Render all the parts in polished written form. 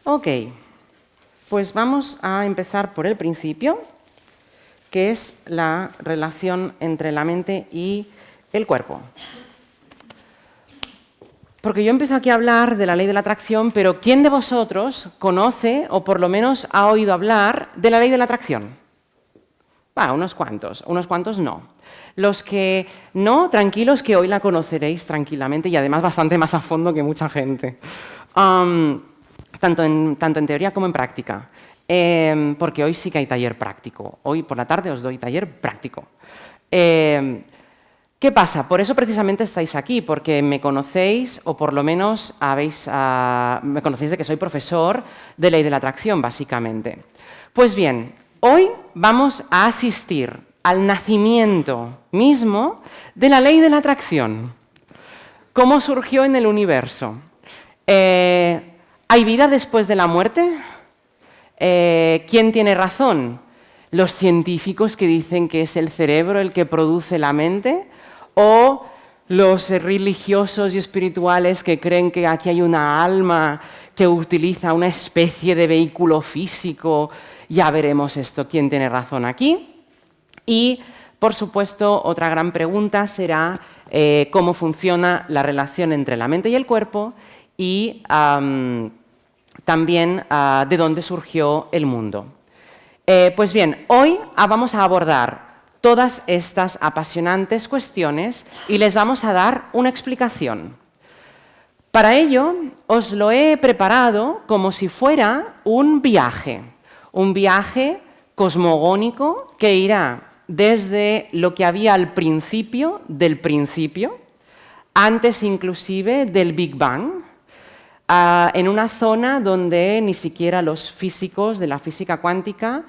Ok, pues vamos a empezar por el principio, que es la relación entre la mente y el cuerpo. Porque yo empiezo aquí a hablar de la ley de la atracción, pero ¿quién de vosotros conoce o por lo menos ha oído hablar de la ley de la atracción? Unos cuantos no. Los que no, tranquilos, que hoy la conoceréis tranquilamente y además bastante más a fondo que mucha gente. Tanto en teoría como en práctica. Porque hoy sí que hay taller práctico. Hoy por la tarde os doy taller práctico. ¿Qué pasa? Por eso precisamente estáis aquí, porque me conocéis, o por lo menos me conocéis de que soy profesor de ley de la atracción, básicamente. Pues bien, hoy vamos a asistir al nacimiento mismo de la ley de la atracción. ¿Cómo surgió en el universo? ¿Hay vida después de la muerte? ¿Quién tiene razón? ¿Los científicos que dicen que es el cerebro el que produce la mente? ¿O los religiosos y espirituales que creen que aquí hay una alma que utiliza una especie de vehículo físico? Ya veremos esto, quién tiene razón aquí. Y, por supuesto, otra gran pregunta será cómo funciona la relación entre la mente y el cuerpo y también de dónde surgió el mundo. Pues bien, hoy vamos a abordar todas estas apasionantes cuestiones y les vamos a dar una explicación. Para ello, os lo he preparado como si fuera un viaje cosmogónico que irá desde lo que había al principio del principio, antes inclusive del Big Bang, en una zona donde ni siquiera los físicos de la física cuántica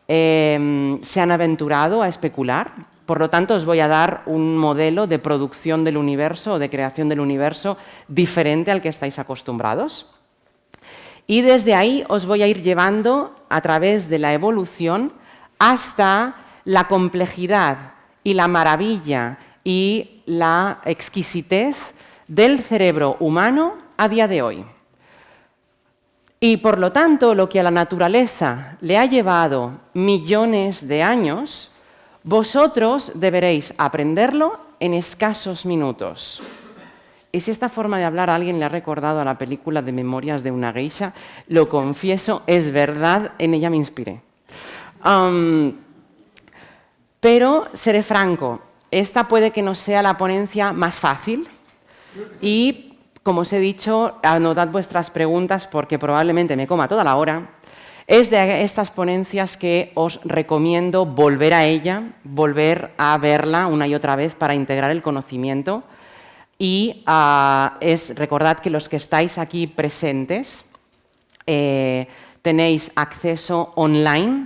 se han aventurado a especular. Por lo tanto, os voy a dar un modelo de producción del universo o de creación del universo diferente al que estáis acostumbrados. Y desde ahí os voy a ir llevando a través de la evolución hasta la complejidad y la maravilla y la exquisitez del cerebro humano a día de hoy. Y por lo tanto, lo que a la naturaleza le ha llevado millones de años, vosotros deberéis aprenderlo en escasos minutos. Y si esta forma de hablar a alguien le ha recordado a la película de Memorias de una geisha, lo confieso, es verdad, en ella me inspiré. Pero seré franco, esta puede que no sea la ponencia más fácil y, como os he dicho, anotad vuestras preguntas porque probablemente me coma toda la hora. Es de estas ponencias que os recomiendo volver a ella, volver a verla una y otra vez para integrar el conocimiento. Y recordad que los que estáis aquí presentes tenéis acceso online,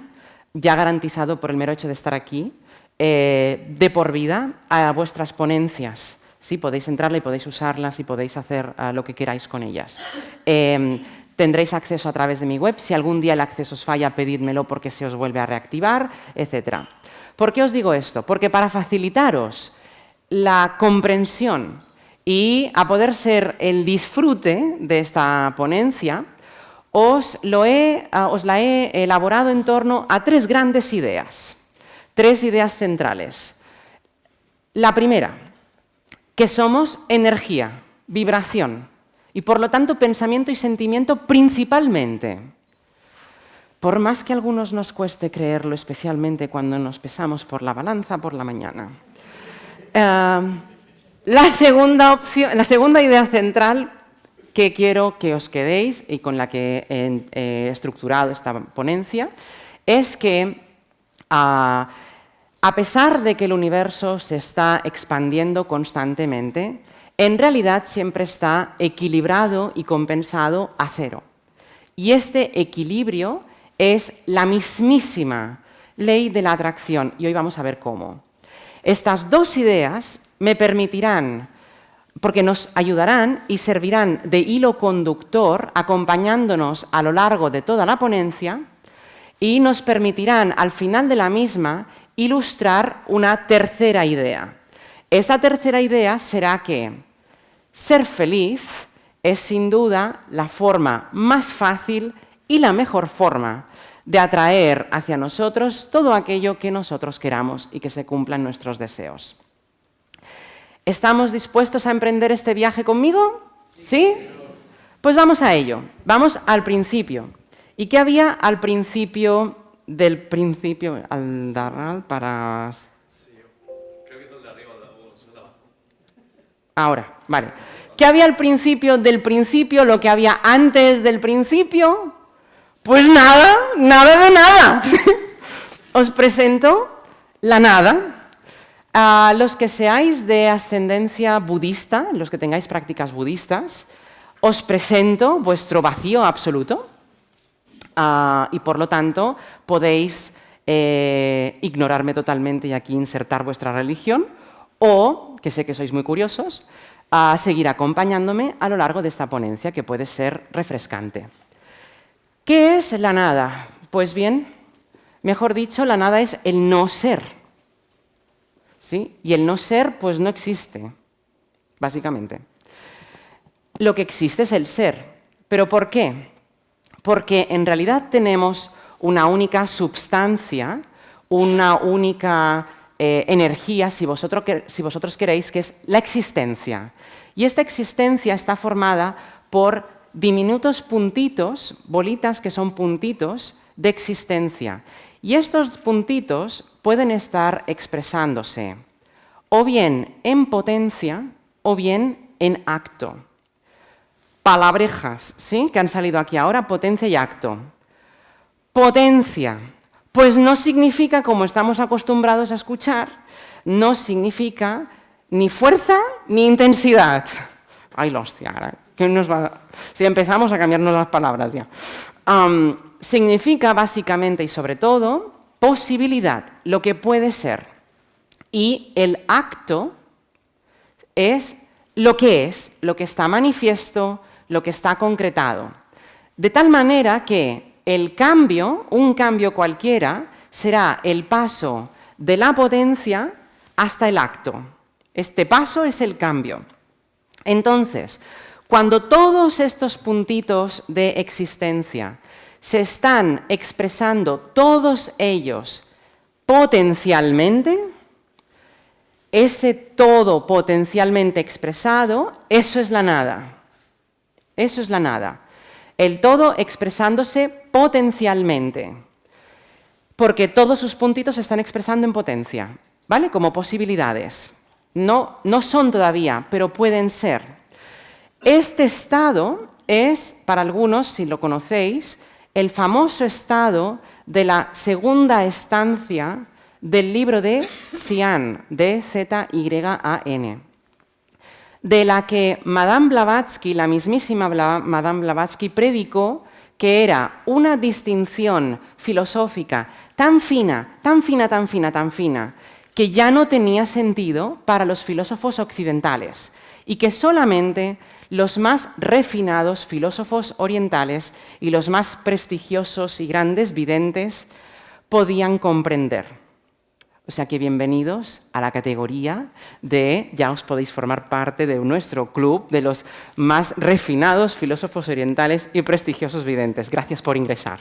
ya garantizado por el mero hecho de estar aquí, de por vida a vuestras ponencias. Sí, podéis entrarla y podéis usarlas y podéis hacer lo que queráis con ellas. Tendréis acceso a través de mi web. Si algún día el acceso os falla, pedídmelo porque se os vuelve a reactivar, etc. ¿Por qué os digo esto? Porque para facilitaros la comprensión y a poder ser el disfrute de esta ponencia, os la he elaborado en torno a tres grandes ideas, tres ideas centrales. La primera, que somos energía, vibración, y por lo tanto pensamiento y sentimiento principalmente. Por más que a algunos nos cueste creerlo, especialmente cuando nos pesamos por la balanza por la mañana. La segunda idea central que quiero que os quedéis y con la que he estructurado esta ponencia es que a pesar de que el universo se está expandiendo constantemente, en realidad siempre está equilibrado y compensado a cero. Y este equilibrio es la mismísima ley de la atracción, y hoy vamos a ver cómo. Estas dos ideas me permitirán, porque nos ayudarán y servirán de hilo conductor, acompañándonos a lo largo de toda la ponencia, y nos permitirán, al final de la misma, ilustrar una tercera idea. Esta tercera idea será que ser feliz es sin duda la forma más fácil y la mejor forma de atraer hacia nosotros todo aquello que nosotros queramos y que se cumplan nuestros deseos. ¿Estamos dispuestos a emprender este viaje conmigo? ¿Sí? Pues vamos a ello. Vamos al principio. ¿Y qué había al principio del principio? Al para... Sí, creo que es el de arriba o el de abajo. Ahora, vale. ¿Qué había al principio del principio? Lo que había antes del principio. Pues nada, nada de nada. Os presento la nada. A los que seáis de ascendencia budista, los que tengáis prácticas budistas, os presento vuestro vacío absoluto y por lo tanto podéis ignorarme totalmente y aquí insertar vuestra religión o, que sé que sois muy curiosos, seguir acompañándome a lo largo de esta ponencia que puede ser refrescante. ¿Qué es la nada? Pues bien, mejor dicho, la nada es el no ser. ¿Sí? Y el no ser, pues no existe, básicamente. Lo que existe es el ser. ¿Pero por qué? Porque en realidad tenemos una única substancia, una única energía, si vosotros queréis, que es la existencia. Y esta existencia está formada por diminutos puntitos, bolitas que son puntitos de existencia. Y estos puntitos pueden estar expresándose o bien en potencia o bien en acto. Palabrejas, ¿sí?, que han salido aquí ahora, potencia y acto. Potencia, pues no significa, como estamos acostumbrados a escuchar, no significa ni fuerza ni intensidad. Ay, la hostia, ¿qué nos va a... Si empezamos a cambiarnos las palabras ya. Significa básicamente y sobre todo posibilidad, lo que puede ser. Y el acto es, lo que está manifiesto, lo que está concretado. De tal manera que el cambio, un cambio cualquiera, será el paso de la potencia hasta el acto. Este paso es el cambio. Entonces, cuando todos estos puntitos de existencia se están expresando todos ellos potencialmente, ese todo potencialmente expresado, eso es la nada. Eso es la nada. El todo expresándose potencialmente. Porque todos sus puntitos se están expresando en potencia, ¿vale? Como posibilidades. No son todavía, pero pueden ser. Este estado es, para algunos, si lo conocéis, el famoso estado de la segunda estancia del libro de Dzyan, D-Z-Y-A-N, de la que Madame Blavatsky, la mismísima Madame Blavatsky, predicó que era una distinción filosófica tan fina, tan fina, tan fina, tan fina, que ya no tenía sentido para los filósofos occidentales y que solamente los más refinados filósofos orientales y los más prestigiosos y grandes videntes podían comprender. O sea que bienvenidos a la categoría de, ya os podéis formar parte de nuestro club de los más refinados filósofos orientales y prestigiosos videntes. Gracias por ingresar.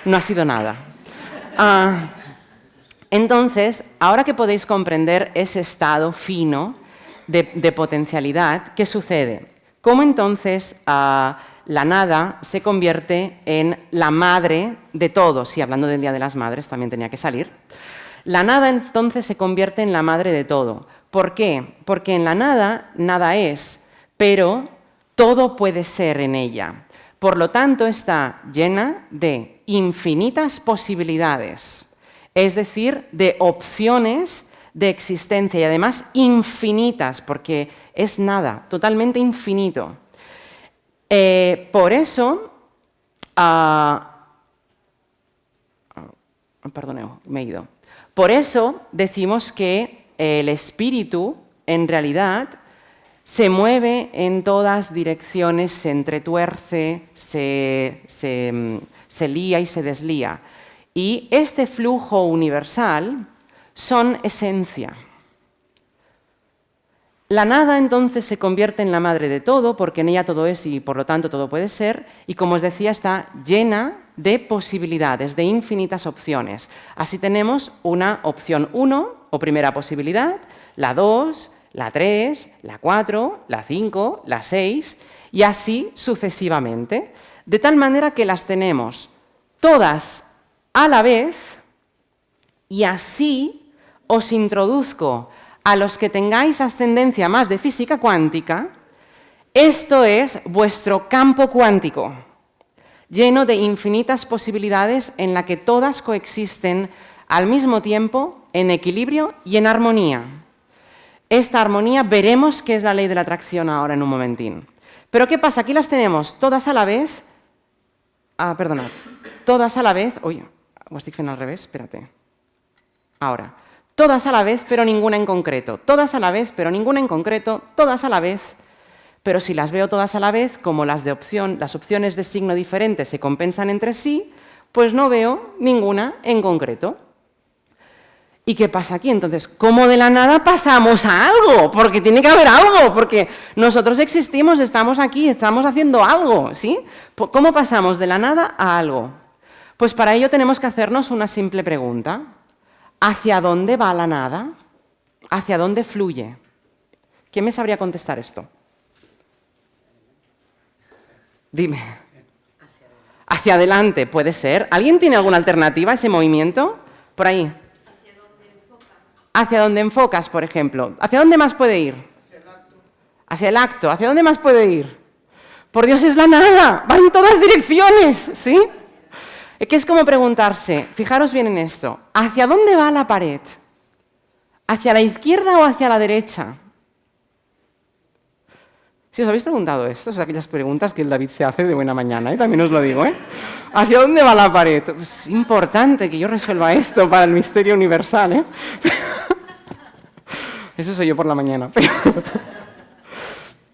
No ha sido nada. Entonces, ahora que podéis comprender ese estado fino de potencialidad, ¿qué sucede? ¿Cómo entonces la nada se convierte en la madre de todos? Y hablando del Día de las Madres también tenía que salir. La nada entonces se convierte en la madre de todo. ¿Por qué? Porque en la nada, nada es, pero todo puede ser en ella. Por lo tanto, está llena de infinitas posibilidades. Es decir, de opciones de existencia y además infinitas, porque es nada, totalmente infinito. Por eso, perdón, me he ido. Por eso decimos que el espíritu, en realidad, se mueve en todas direcciones, se entretuerce, se lía y se deslía. Y este flujo universal son esencia. La nada entonces se convierte en la madre de todo, porque en ella todo es y por lo tanto todo puede ser, y como os decía, está llena de posibilidades, de infinitas opciones. Así tenemos una opción 1 o primera posibilidad, la 2, la 3, la 4, la 5, la 6 y así sucesivamente, de tal manera que las tenemos todas a la vez y así os introduzco a los que tengáis ascendencia más de física cuántica, esto es vuestro campo cuántico, lleno de infinitas posibilidades en la que todas coexisten al mismo tiempo en equilibrio y en armonía. Esta armonía veremos qué es la ley de la atracción ahora en un momentín. Pero ¿qué pasa? Aquí las tenemos todas a la vez. Perdonad. Todas a la vez. Uy, ho estic fent al revés, espérate. Ahora. Todas a la vez, pero ninguna en concreto. Todas a la vez, pero ninguna en concreto. Todas a la vez. Pero si las veo todas a la vez, como las opciones de signo diferente se compensan entre sí, pues no veo ninguna en concreto. ¿Y qué pasa aquí? Entonces, ¿cómo de la nada pasamos a algo? Porque tiene que haber algo, porque nosotros existimos, estamos aquí, estamos haciendo algo, ¿sí? ¿Cómo pasamos de la nada a algo? Pues para ello tenemos que hacernos una simple pregunta. ¿Hacia dónde va la nada? ¿Hacia dónde fluye? ¿Quién me sabría contestar esto? Dime. Hacia adelante, puede ser. ¿Alguien tiene alguna alternativa a ese movimiento? Por ahí. Hacia dónde enfocas, por ejemplo. ¿Hacia dónde más puede ir? Hacia el acto. Hacia el acto. ¿Hacia dónde más puede ir? Por Dios, es la nada. Va en todas direcciones, ¿sí? Que es como preguntarse, fijaros bien en esto, ¿hacia dónde va la pared? ¿Hacia la izquierda o hacia la derecha? Si os habéis preguntado esto, son aquellas preguntas que el David se hace de buena mañana, ¿eh? También os lo digo, ¿eh? ¿Hacia dónde va la pared? Pues es importante que yo resuelva esto para el misterio universal, ¿eh? Eso soy yo por la mañana.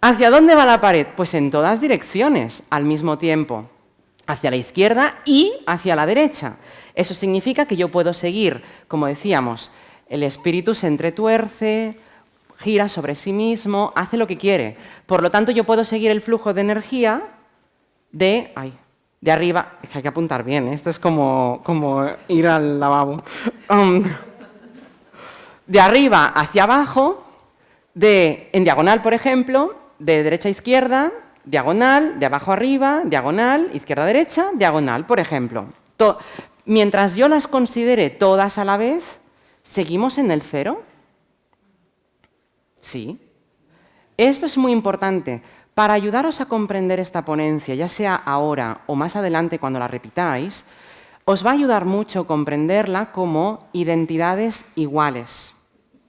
¿Hacia dónde va la pared? Pues en todas direcciones, al mismo tiempo. Hacia la izquierda y hacia la derecha. Eso significa que yo puedo seguir, como decíamos, el espíritu se entretuerce, gira sobre sí mismo, hace lo que quiere. Por lo tanto, yo puedo seguir el flujo de energía de arriba. Es que hay que apuntar bien, ¿eh? Esto es como ir al lavabo. De arriba hacia abajo, en diagonal, por ejemplo, de derecha a izquierda, diagonal, de abajo arriba, diagonal, izquierda a derecha, diagonal, por ejemplo. Mientras yo las considere todas a la vez, ¿seguimos en el cero? Sí. Esto es muy importante. Para ayudaros a comprender esta ponencia, ya sea ahora o más adelante cuando la repitáis, os va a ayudar mucho comprenderla como identidades iguales.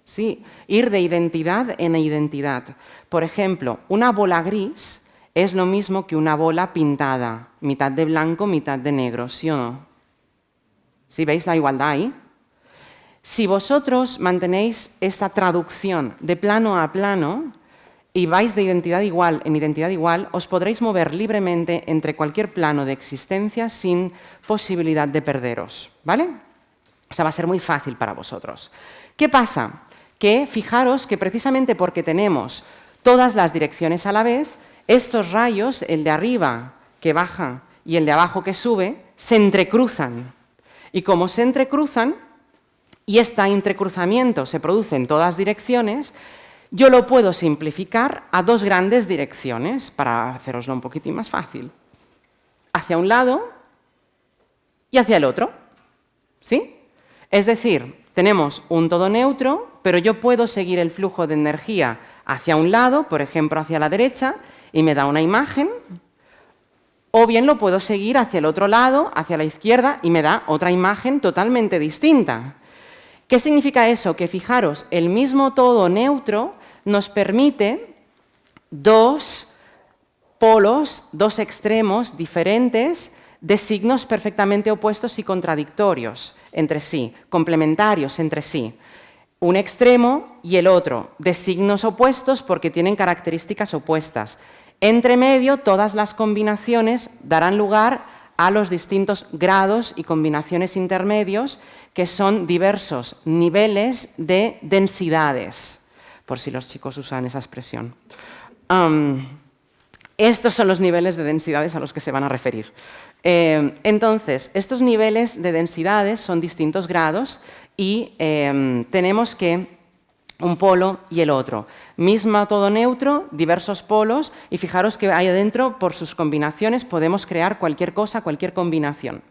Sí, ir de identidad en identidad. Por ejemplo, una bola gris es lo mismo que una bola pintada, mitad de blanco, mitad de negro, ¿sí o no? ¿Sí veis la igualdad ahí? Si vosotros mantenéis esta traducción de plano a plano y vais de identidad igual en identidad igual, os podréis mover libremente entre cualquier plano de existencia sin posibilidad de perderos, ¿vale? O sea, va a ser muy fácil para vosotros. ¿Qué pasa? Que fijaros que precisamente porque tenemos todas las direcciones a la vez, estos rayos, el de arriba que baja y el de abajo que sube, se entrecruzan. Y como se entrecruzan, y este entrecruzamiento se produce en todas direcciones, yo lo puedo simplificar a dos grandes direcciones, para haceroslo un poquitín más fácil. Hacia un lado y hacia el otro. ¿Sí? Es decir, tenemos un todo neutro, pero yo puedo seguir el flujo de energía hacia un lado, por ejemplo, hacia la derecha, y me da una imagen, o bien lo puedo seguir hacia el otro lado, hacia la izquierda, y me da otra imagen totalmente distinta. ¿Qué significa eso? Que fijaros, el mismo todo neutro nos permite dos polos, dos extremos diferentes de signos perfectamente opuestos y contradictorios entre sí, complementarios entre sí. Un extremo y el otro, de signos opuestos porque tienen características opuestas. Entre medio, todas las combinaciones darán lugar a los distintos grados y combinaciones intermedios, que son diversos niveles de densidades. por si los chicos usan esa expresión. Estos son los niveles de densidades a los que se van a referir. Entonces, estos niveles de densidades son distintos grados y tenemos que un polo y el otro. Mismo todo neutro, diversos polos, y fijaros que ahí adentro, por sus combinaciones, podemos crear cualquier cosa, cualquier combinación.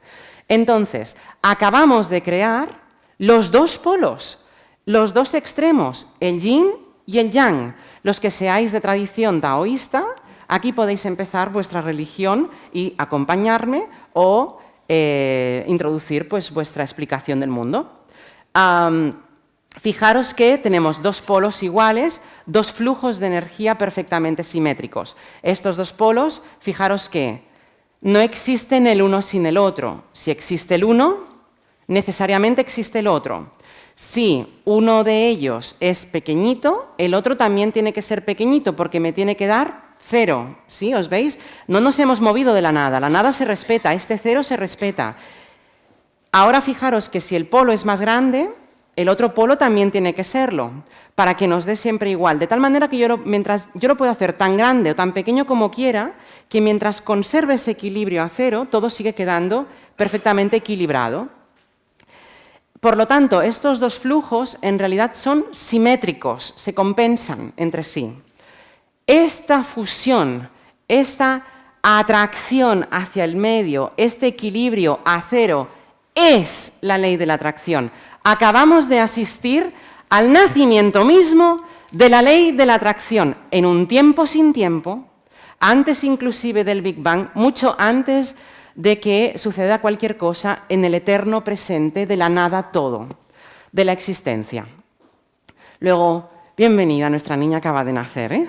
Entonces, acabamos de crear los dos polos, los dos extremos, el yin y el yang. Los que seáis de tradición taoísta, aquí podéis empezar vuestra religión y acompañarme o introducir pues, vuestra explicación del mundo. Fijaros que tenemos dos polos iguales, dos flujos de energía perfectamente simétricos. Estos dos polos, fijaros que no existen el uno sin el otro. Si existe el uno, necesariamente existe el otro. Si uno de ellos es pequeñito, el otro también tiene que ser pequeñito porque me tiene que dar cero. ¿Sí? ¿Os veis? No nos hemos movido de la nada se respeta, este cero se respeta. Ahora fijaros que si el polo es más grande, el otro polo también tiene que serlo, para que nos dé siempre igual. De tal manera que yo lo puedo hacer tan grande o tan pequeño como quiera, que mientras conserve ese equilibrio a cero, todo sigue quedando perfectamente equilibrado. Por lo tanto, estos dos flujos en realidad son simétricos, se compensan entre sí. Esta fusión, esta atracción hacia el medio, este equilibrio a cero, es la ley de la atracción. Acabamos de asistir al nacimiento mismo de la ley de la atracción en un tiempo sin tiempo, antes inclusive del Big Bang, mucho antes de que suceda cualquier cosa en el eterno presente de la nada todo, de la existencia. Luego, bienvenida, nuestra niña acaba de nacer, ¿eh?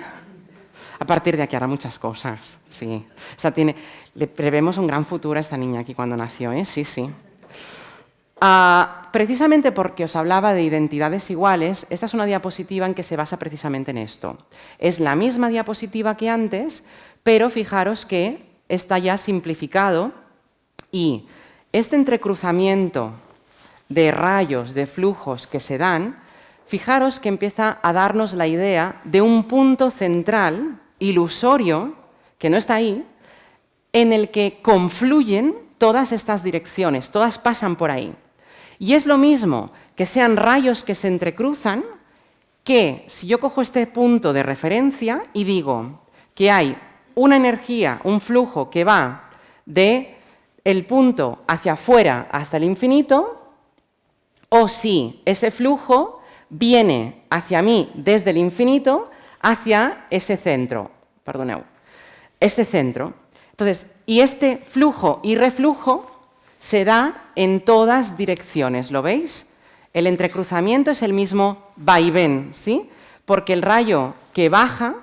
A partir de aquí hará muchas cosas, sí. O sea, le prevemos un gran futuro a esta niña aquí cuando nació, ¿eh? Sí, sí. Precisamente porque os hablaba de identidades iguales, esta es una diapositiva en que se basa precisamente en esto. Es la misma diapositiva que antes, pero fijaros que está ya simplificado y este entrecruzamiento de rayos, de flujos que se dan, fijaros que empieza a darnos la idea de un punto central, ilusorio, que no está ahí, en el que confluyen todas estas direcciones, todas pasan por ahí. Y es lo mismo que sean rayos que se entrecruzan, que si yo cojo este punto de referencia y digo que hay una energía, un flujo que va de el punto hacia afuera hasta el infinito, o si ese flujo viene hacia mí desde el infinito hacia ese centro, perdoneu, este centro. Entonces, y este flujo y reflujo se da en todas direcciones, ¿lo veis? El entrecruzamiento es el mismo vaivén, ¿sí? Porque el rayo que baja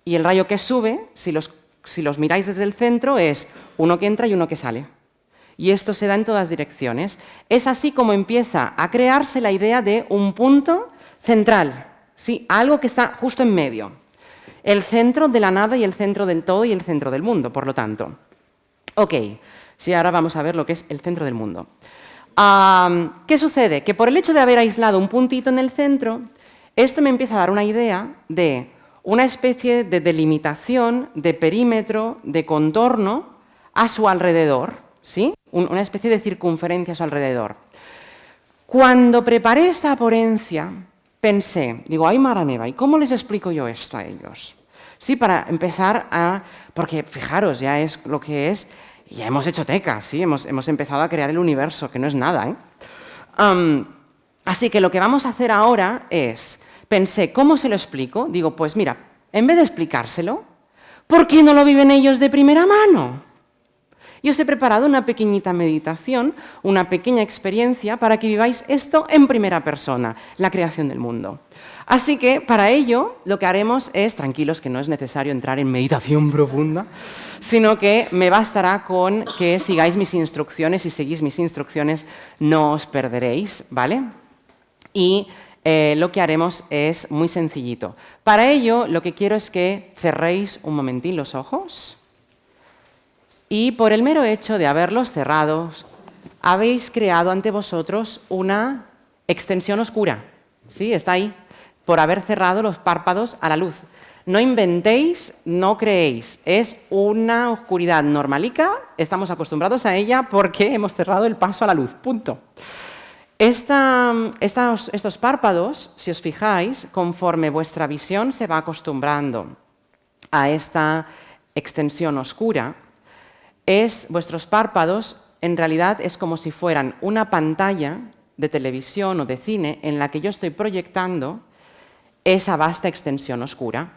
y el rayo que sube, si los miráis desde el centro, es uno que entra y uno que sale. Y esto se da en todas direcciones. Es así como empieza a crearse la idea de un punto central, ¿sí? Algo que está justo en medio. El centro de la nada y el centro del todo y el centro del mundo, por lo tanto. Ok. Sí, ahora vamos a ver lo que es el centro del mundo. ¿Qué sucede? Que por el hecho de haber aislado un puntito en el centro, esto me empieza a dar una idea de una especie de delimitación, de perímetro, de contorno a su alrededor, ¿sí? Una especie de circunferencia a su alrededor. Cuando preparé esta ponencia, pensé, digo, ay, mare meva, ¿y cómo les explico yo esto a ellos? Sí, para empezar a... Porque, fijaros, ya es lo que es... Ya hemos hecho teca, ¿sí? Hemos empezado a crear el universo, que no es nada, ¿eh? Así que lo que vamos a hacer ahora es... Pensé, ¿cómo se lo explico? Digo, pues mira, en vez de explicárselo, ¿por qué no lo viven ellos de primera mano? Y os he preparado una pequeñita meditación, una pequeña experiencia para que viváis esto en primera persona, la creación del mundo. Así que, para ello, lo que haremos es, tranquilos que no es necesario entrar en meditación profunda, sino que me bastará con que sigáis mis instrucciones. Si seguís mis instrucciones, no os perderéis, ¿vale? Y lo que haremos es muy sencillito. Para ello, lo que quiero es que cerréis un momentín los ojos y, por el mero hecho de haberlos cerrados, habéis creado ante vosotros una extensión oscura. ¿Sí? Está ahí. por haber cerrado los párpados a la luz. No inventéis, no creéis. Es una oscuridad normalica, estamos acostumbrados a ella porque hemos cerrado el paso a la luz. Punto. Estos párpados, si os fijáis, conforme vuestra visión se va acostumbrando a esta extensión oscura, vuestros párpados en realidad es como si fueran una pantalla de televisión o de cine en la que yo estoy proyectando esa vasta extensión oscura.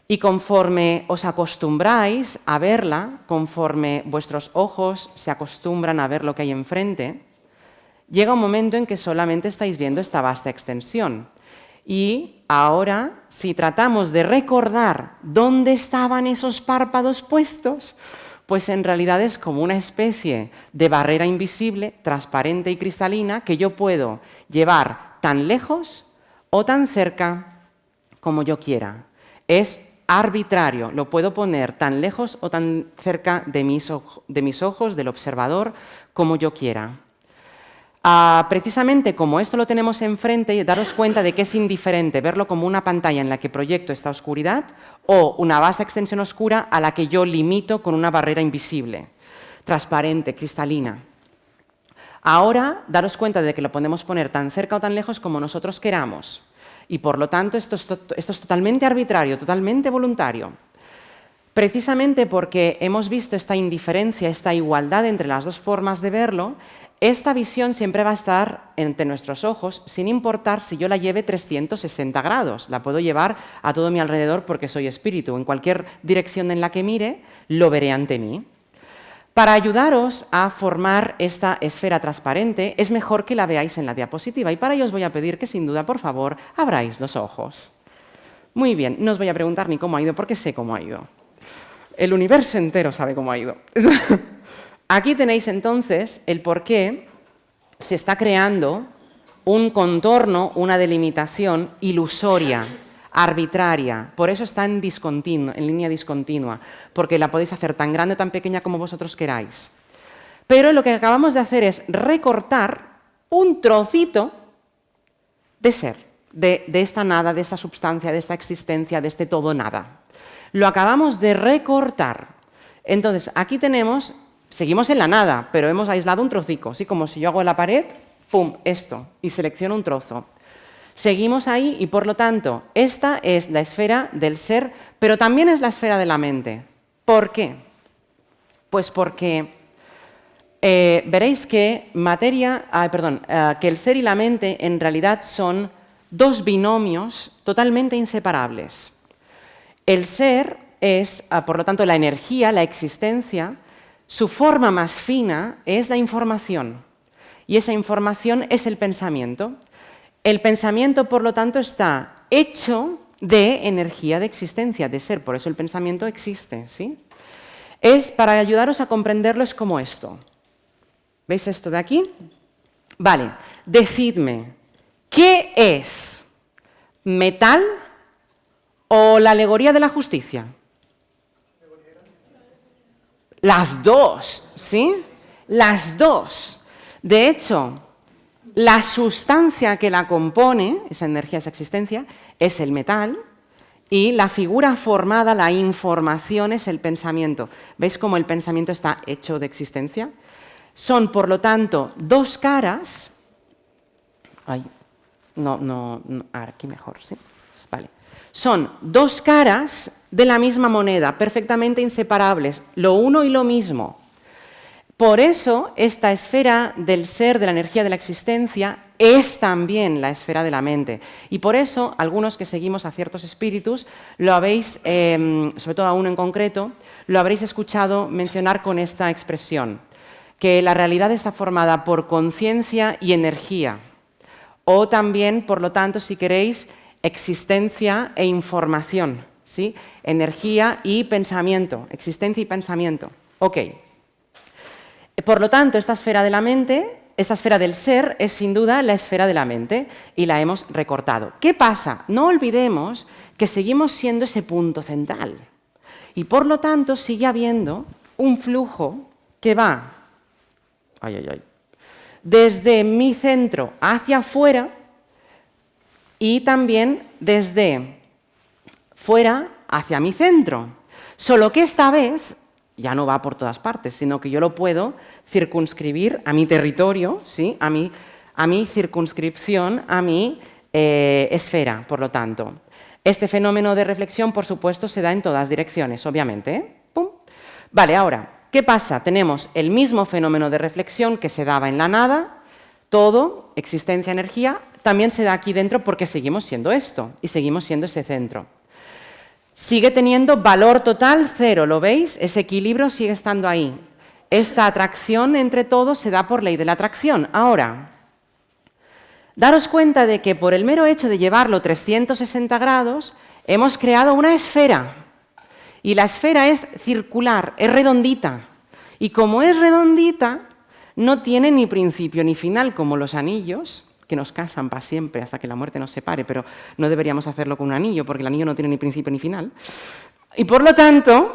Y conforme os acostumbráis a verla, conforme vuestros ojos se acostumbran a ver lo que hay enfrente, llega un momento en que solamente estáis viendo esta vasta extensión. Y ahora, si tratamos de recordar dónde estaban esos párpados puestos, pues en realidad es como una especie de barrera invisible, transparente y cristalina, que yo puedo llevar tan lejos o tan cerca como yo quiera. Es arbitrario, lo puedo poner tan lejos o tan cerca de mis ojos, del observador, como yo quiera. Precisamente como esto lo tenemos enfrente, daros cuenta de que es indiferente verlo como una pantalla en la que proyecto esta oscuridad o una vasta extensión oscura a la que yo limito con una barrera invisible, transparente, cristalina. Ahora, daros cuenta de que lo podemos poner tan cerca o tan lejos como nosotros queramos. Y por lo tanto, esto es totalmente arbitrario, totalmente voluntario. Precisamente porque hemos visto esta indiferencia, esta igualdad entre las dos formas de verlo, esta visión siempre va a estar entre nuestros ojos, sin importar si yo la lleve 360 grados. La puedo llevar a todo mi alrededor porque soy espíritu. En cualquier dirección en la que mire, lo veré ante mí. Para ayudaros a formar esta esfera transparente, es mejor que la veáis en la diapositiva. Y para ello os voy a pedir que, sin duda, por favor, abráis los ojos. Muy bien, no os voy a preguntar ni cómo ha ido, porque sé cómo ha ido. El universo entero sabe cómo ha ido. Aquí tenéis entonces el por qué se está creando un contorno, una delimitación ilusoria, arbitraria. Por eso está en línea discontinua, porque la podéis hacer tan grande o tan pequeña como vosotros queráis. Pero lo que acabamos de hacer es recortar un trocito de ser, de esta nada, de esta substancia, de esta existencia, de este todo nada. Lo acabamos de recortar. Entonces, aquí seguimos en la nada, pero hemos aislado un trocico, ¿sí? Como si yo hago en la pared, ¡pum!, esto, y selecciono un trozo. Seguimos ahí y, por lo tanto, esta es la esfera del ser, pero también es la esfera de la mente. ¿Por qué? Pues porque veréis que que el ser y la mente en realidad son dos binomios totalmente inseparables. El ser es, por lo tanto, la energía, la existencia. Su forma más fina es la información, y esa información es el pensamiento. El pensamiento, por lo tanto, está hecho de energía de existencia, de ser, por eso el pensamiento existe, ¿sí? Para ayudaros a comprenderlo, es como esto. ¿Veis esto de aquí? Vale, decidme, ¿qué es metal o la alegoría de la justicia? Las dos, ¿sí? Las dos. De hecho, la sustancia que la compone, esa energía, esa existencia, es el metal, y la figura formada, la información, es el pensamiento. ¿Veis cómo el pensamiento está hecho de existencia? Son, por lo tanto, dos caras. Aquí mejor, ¿sí? Vale. Son dos caras de la misma moneda, perfectamente inseparables, lo uno y lo mismo. Por eso, esta esfera del ser, de la energía de la existencia, es también la esfera de la mente. Y por eso, algunos que seguimos a ciertos espíritus, lo habéis, sobre todo a uno en concreto, lo habréis escuchado mencionar con esta expresión, que la realidad está formada por conciencia y energía. O también, por lo tanto, si queréis, existencia e información, ¿sí? Energía y pensamiento, existencia y pensamiento. Ok. Por lo tanto, esta esfera de la mente, esta esfera del ser, es sin duda la esfera de la mente y la hemos recortado. ¿Qué pasa? No olvidemos que seguimos siendo ese punto central y por lo tanto sigue habiendo un flujo que va desde mi centro hacia afuera y también desde fuera hacia mi centro. Solo que esta vez ya no va por todas partes, sino que yo lo puedo circunscribir a mi territorio, ¿sí? a mi circunscripción, a mi esfera, por lo tanto. Este fenómeno de reflexión, por supuesto, se da en todas direcciones, obviamente. ¿Eh? ¡Pum! Vale, ahora, ¿qué pasa? Tenemos el mismo fenómeno de reflexión que se daba en la nada, todo, existencia, energía, también se da aquí dentro porque seguimos siendo esto y seguimos siendo ese centro. Sigue teniendo valor total cero, ¿lo veis? Ese equilibrio sigue estando ahí. Esta atracción entre todos se da por ley de la atracción. Ahora, daros cuenta de que por el mero hecho de llevarlo 360 grados, hemos creado una esfera. Y la esfera es circular, es redondita. Y como es redondita, no tiene ni principio ni final, como los anillos, que nos casan para siempre hasta que la muerte nos separe, pero no deberíamos hacerlo con un anillo, porque el anillo no tiene ni principio ni final. Y por lo tanto,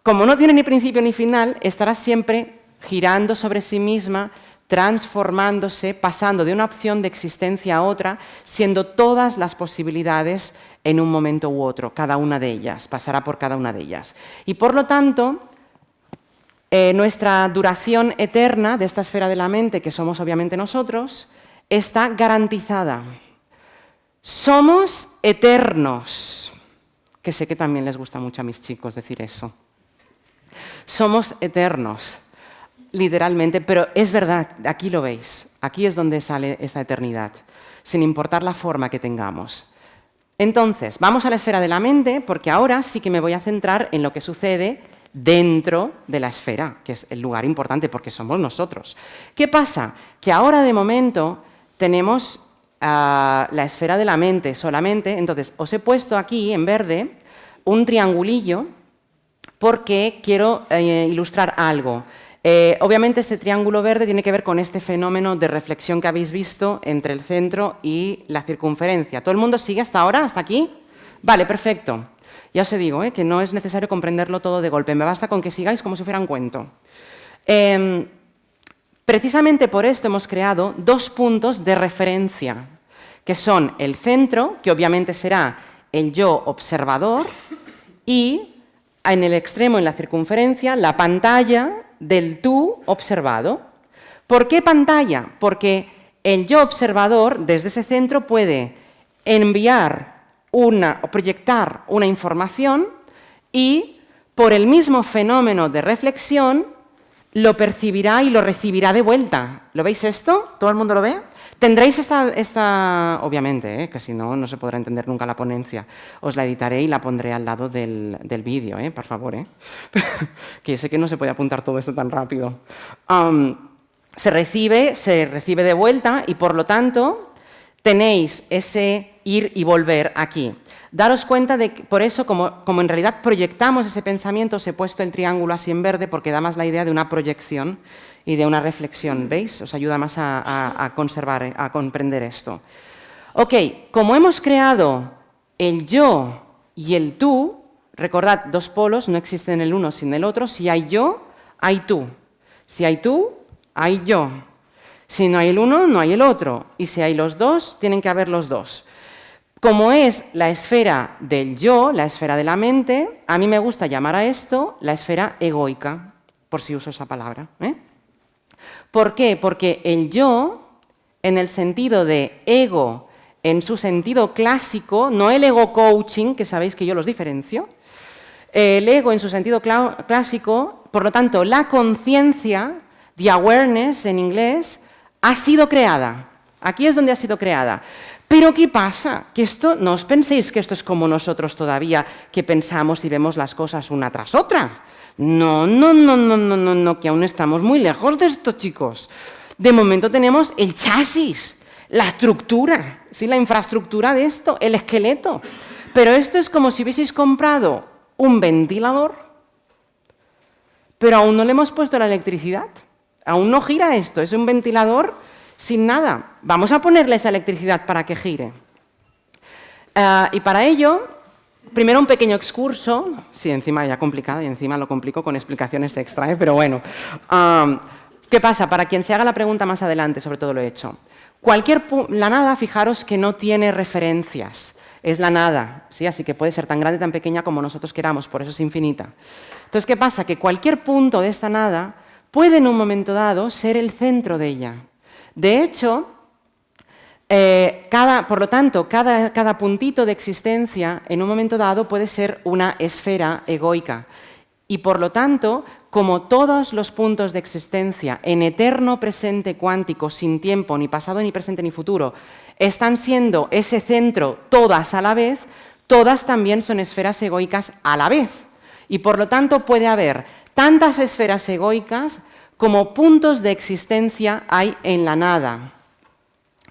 como no tiene ni principio ni final, estará siempre girando sobre sí misma, transformándose, pasando de una opción de existencia a otra, siendo todas las posibilidades en un momento u otro, cada una de ellas, pasará por cada una de ellas. Y por lo tanto, nuestra duración eterna de esta esfera de la mente, que somos obviamente nosotros, está garantizada. Somos eternos, que sé que también les gusta mucho a mis chicos decir eso. Somos eternos, literalmente, pero es verdad, aquí lo veis, aquí es donde sale esa eternidad, sin importar la forma que tengamos. Entonces, vamos a la esfera de la mente, porque ahora sí que me voy a centrar en lo que sucede dentro de la esfera, que es el lugar importante, porque somos nosotros. ¿Qué pasa? Que ahora, de momento, tenemos la esfera de la mente solamente. Entonces, os he puesto aquí, en verde, un triangulillo, porque quiero ilustrar algo. Obviamente, este triángulo verde tiene que ver con este fenómeno de reflexión que habéis visto entre el centro y la circunferencia. ¿Todo el mundo sigue hasta ahora? ¿Hasta aquí? Vale, perfecto. Ya os digo que no es necesario comprenderlo todo de golpe, me basta con que sigáis como si fuera un cuento. Precisamente por esto hemos creado dos puntos de referencia, que son el centro, que obviamente será el yo observador, y en el extremo, en la circunferencia, la pantalla del tú observado. ¿Por qué pantalla? Porque el yo observador, desde ese centro, puede enviar o proyectar una información y, por el mismo fenómeno de reflexión, lo percibirá y lo recibirá de vuelta. ¿Lo veis esto? ¿Todo el mundo lo ve? Tendréis esta obviamente, que si no, no se podrá entender nunca la ponencia. Os la editaré y la pondré al lado del vídeo, por favor. Que sé que no se puede apuntar todo esto tan rápido. Se recibe de vuelta y, por lo tanto, tenéis ese ir y volver aquí. Daros cuenta de que, por eso, como en realidad proyectamos ese pensamiento, os he puesto el triángulo así en verde porque da más la idea de una proyección y de una reflexión, ¿veis? Os ayuda más a conservar, a comprender esto. Ok, como hemos creado el yo y el tú, recordad, dos polos no existen el uno sin el otro. Si hay yo, hay tú. Si hay tú, hay yo. Si no hay el uno, no hay el otro. Y si hay los dos, tienen que haber los dos. Como es la esfera del yo, la esfera de la mente, a mí me gusta llamar a esto la esfera egoica, por si uso esa palabra. ¿Por qué? Porque el yo, en el sentido de ego, en su sentido clásico, no el ego coaching, que sabéis que yo los diferencio, el ego en su sentido clásico, por lo tanto, la conciencia, the awareness en inglés, ha sido creada. Aquí es donde ha sido creada. Pero ¿qué pasa? Que esto, no os penséis que esto es como nosotros todavía, que pensamos y vemos las cosas una tras otra. No, que aún estamos muy lejos de esto, chicos. De momento tenemos el chasis, la estructura, ¿sí? La infraestructura de esto, el esqueleto. Pero esto es como si hubieseis comprado un ventilador, pero aún no le hemos puesto la electricidad. Aún no gira esto, es un ventilador sin nada. Vamos a ponerle esa electricidad para que gire. Y para ello, primero un pequeño excurso. Sí, encima ya complicado y encima lo complico con explicaciones extra, pero bueno. ¿Qué pasa? Para quien se haga la pregunta más adelante, sobre todo lo he hecho. La nada, fijaros que no tiene referencias. Es la nada, ¿sí? Así que puede ser tan grande, tan pequeña como nosotros queramos, por eso es infinita. Entonces, ¿qué pasa? Que cualquier punto de esta nada puede en un momento dado ser el centro de ella. De hecho, por lo tanto, cada puntito de existencia en un momento dado puede ser una esfera egoica. Y por lo tanto, como todos los puntos de existencia en eterno presente cuántico, sin tiempo, ni pasado, ni presente, ni futuro, están siendo ese centro todas a la vez, todas también son esferas egoicas a la vez. Y por lo tanto puede haber tantas esferas egoicas como puntos de existencia hay en la nada.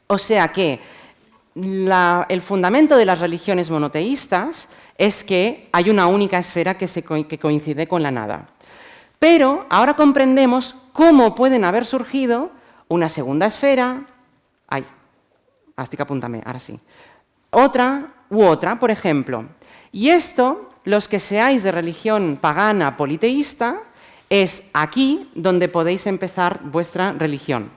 O sea que el fundamento de las religiones monoteístas es que hay una única esfera que coincide con la nada. Pero ahora comprendemos cómo pueden haber surgido una segunda esfera, apúntame, ahora sí, otra u otra, por ejemplo. Y esto, los que seáis de religión pagana politeísta, es aquí donde podéis empezar vuestra religión.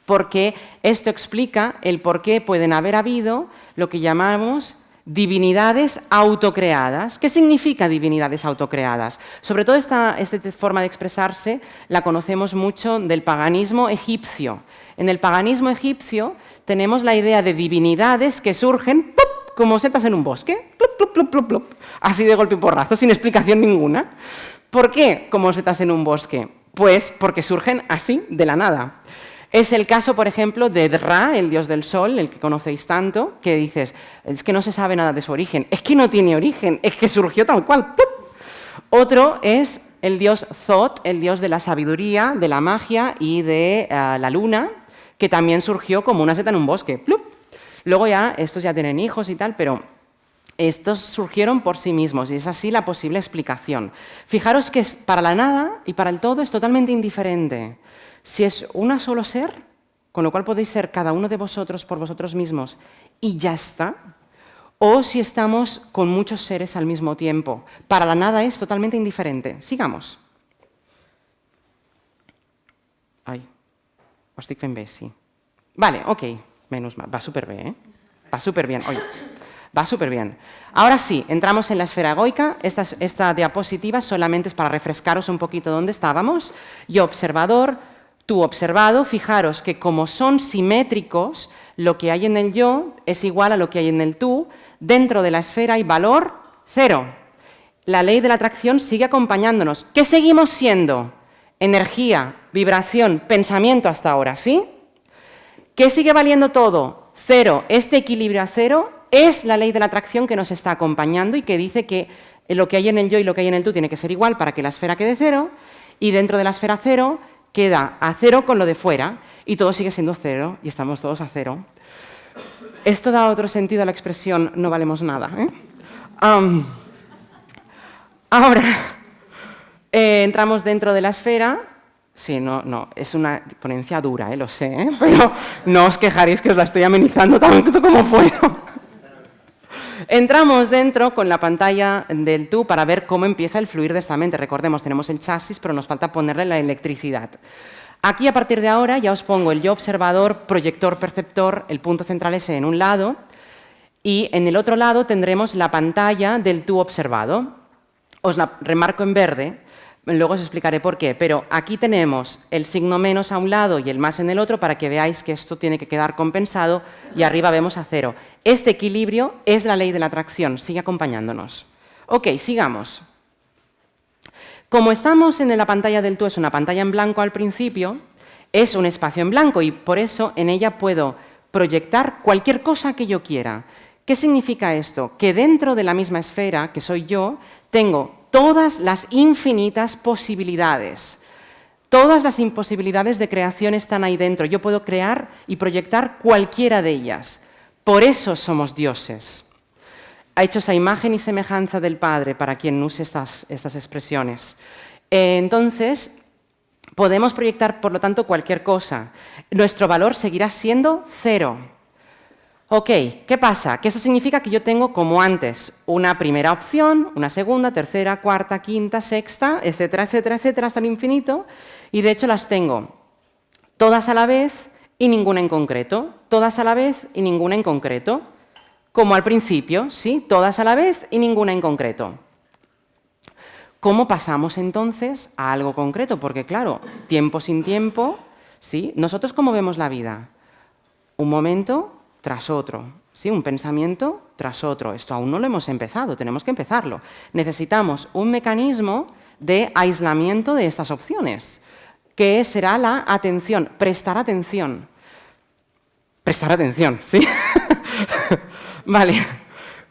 Porque esto explica el por qué pueden haber habido lo que llamamos divinidades autocreadas. ¿Qué significa divinidades autocreadas? Sobre todo esta forma de expresarse la conocemos mucho del paganismo egipcio. En el paganismo egipcio tenemos la idea de divinidades que surgen ¡plup!, como setas en un bosque, ¡plup, plup, plup, plup, plup!, así de golpe y porrazo, sin explicación ninguna. ¿Por qué como setas en un bosque? Pues porque surgen así, de la nada. Es el caso, por ejemplo, de Ra, el dios del sol, el que conocéis tanto, que dices, es que no se sabe nada de su origen. Es que no tiene origen, es que surgió tal cual. ¡Pup! Otro es el dios Thoth, el dios de la sabiduría, de la magia y de la luna, que también surgió como una seta en un bosque. ¡Plup! Luego estos ya tienen hijos y tal, pero estos surgieron por sí mismos y es así la posible explicación. Fijaros que para la nada y para el todo es totalmente indiferente. Si es un solo ser, con lo cual podéis ser cada uno de vosotros por vosotros mismos y ya está, o si estamos con muchos seres al mismo tiempo. Para la nada es totalmente indiferente. Sigamos. Ho estic fent bé, sí. Vale, ok, menos mal. Va súper bien, ¿eh? Va súper bien. Oye, va súper bien. Ahora sí, entramos en la esfera egoica. Esta diapositiva solamente es para refrescaros un poquito dónde estábamos. Yo observador, tú observado. Fijaros que como son simétricos, lo que hay en el yo es igual a lo que hay en el tú. Dentro de la esfera hay valor 0. La ley de la atracción sigue acompañándonos. ¿Qué seguimos siendo? Energía, vibración, pensamiento hasta ahora, ¿sí? ¿Qué sigue valiendo todo? 0. Este equilibrio a 0 es la ley de la atracción que nos está acompañando y que dice que lo que hay en el yo y lo que hay en el tú tiene que ser igual para que la esfera quede 0, y dentro de la esfera 0 queda a 0 con lo de fuera y todo sigue siendo 0 y estamos todos a 0. Esto da otro sentido a la expresión no valemos nada, ¿eh? Ahora, entramos dentro de la esfera. Sí, no, es una ponencia dura, lo sé, pero no os quejaréis que os la estoy amenizando tanto como puedo. Entramos dentro con la pantalla del tú para ver cómo empieza el fluir de esta mente. Recordemos, tenemos el chasis, pero nos falta ponerle la electricidad. Aquí, a partir de ahora, ya os pongo el yo observador, proyector, perceptor, el punto central ese en un lado, y en el otro lado tendremos la pantalla del tú observado. Os la remarco en verde, luego os explicaré por qué, pero aquí tenemos el signo menos a un lado y el más en el otro para que veáis que esto tiene que quedar compensado y arriba vemos a 0. Este equilibrio es la ley de la atracción, sigue acompañándonos. Ok, sigamos. Como estamos en la pantalla del tú, es una pantalla en blanco al principio, es un espacio en blanco y por eso en ella puedo proyectar cualquier cosa que yo quiera. ¿Qué significa esto? Que dentro de la misma esfera, que soy yo, tengo todas las infinitas posibilidades. Todas las imposibilidades de creación están ahí dentro. Yo puedo crear y proyectar cualquiera de ellas. Por eso somos dioses. Hechos a imagen y semejanza del Padre, para quien use estas expresiones. Entonces, podemos proyectar, por lo tanto, cualquier cosa. Nuestro valor seguirá siendo 0. Ok, ¿qué pasa? Que eso significa que yo tengo, como antes, una primera opción, una segunda, tercera, cuarta, quinta, sexta, etcétera, etcétera, etcétera, hasta el infinito, y de hecho las tengo todas a la vez y ninguna en concreto. Todas a la vez y ninguna en concreto. Como al principio, ¿sí? Todas a la vez y ninguna en concreto. ¿Cómo pasamos entonces a algo concreto? Porque claro, tiempo sin tiempo, ¿sí? ¿Nosotros cómo vemos la vida? Un momento tras otro, ¿sí? Un pensamiento tras otro. Esto aún no lo hemos empezado, tenemos que empezarlo. Necesitamos un mecanismo de aislamiento de estas opciones, que será la atención, prestar atención. Prestar atención, ¿sí? Vale,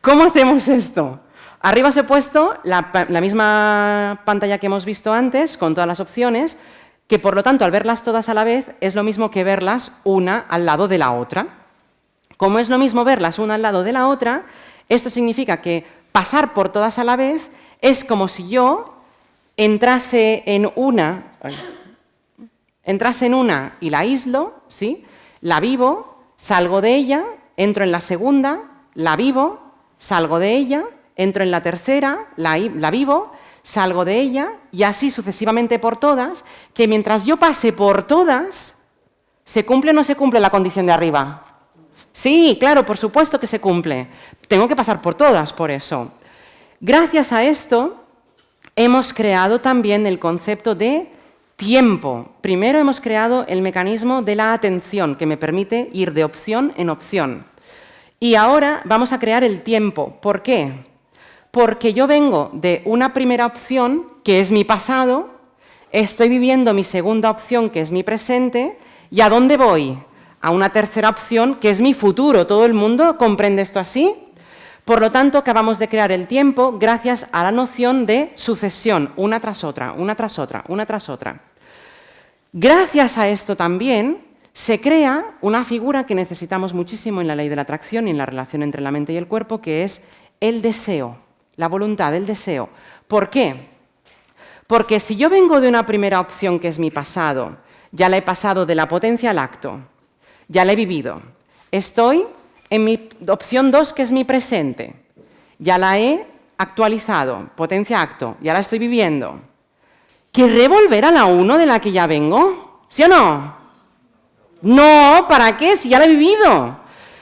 ¿cómo hacemos esto? Arriba os he puesto la misma pantalla que hemos visto antes, con todas las opciones, que por lo tanto al verlas todas a la vez es lo mismo que verlas una al lado de la otra. Como es lo mismo verlas una al lado de la otra, esto significa que pasar por todas a la vez es como si yo entrase en una y la aíslo, ¿sí? La vivo, salgo de ella, entro en la segunda, la vivo, salgo de ella, entro en la tercera, la vivo, salgo de ella y así sucesivamente por todas, que mientras yo pase por todas, ¿se cumple o no se cumple la condición de arriba? Sí, claro, por supuesto que se cumple. Tengo que pasar por todas, por eso. Gracias a esto, hemos creado también el concepto de tiempo. Primero hemos creado el mecanismo de la atención, que me permite ir de opción en opción. Y ahora vamos a crear el tiempo. ¿Por qué? Porque yo vengo de una primera opción, que es mi pasado, estoy viviendo mi segunda opción, que es mi presente, ¿y a dónde voy? A una tercera opción, que es mi futuro. ¿Todo el mundo comprende esto así? Por lo tanto, acabamos de crear el tiempo gracias a la noción de sucesión, una tras otra, una tras otra, una tras otra. Gracias a esto también se crea una figura que necesitamos muchísimo en la ley de la atracción y en la relación entre la mente y el cuerpo, que es el deseo. La voluntad, el deseo. ¿Por qué? Porque si yo vengo de una primera opción que es mi pasado, ya la he pasado de la potencia al acto, ya la he vivido. Estoy en mi opción 2, que es mi presente, ya la he actualizado, potencia acto, ya la estoy viviendo. ¿Querré volver a la 1 de la que ya vengo? ¿Sí o no? No, ¿para qué? Si ya la he vivido.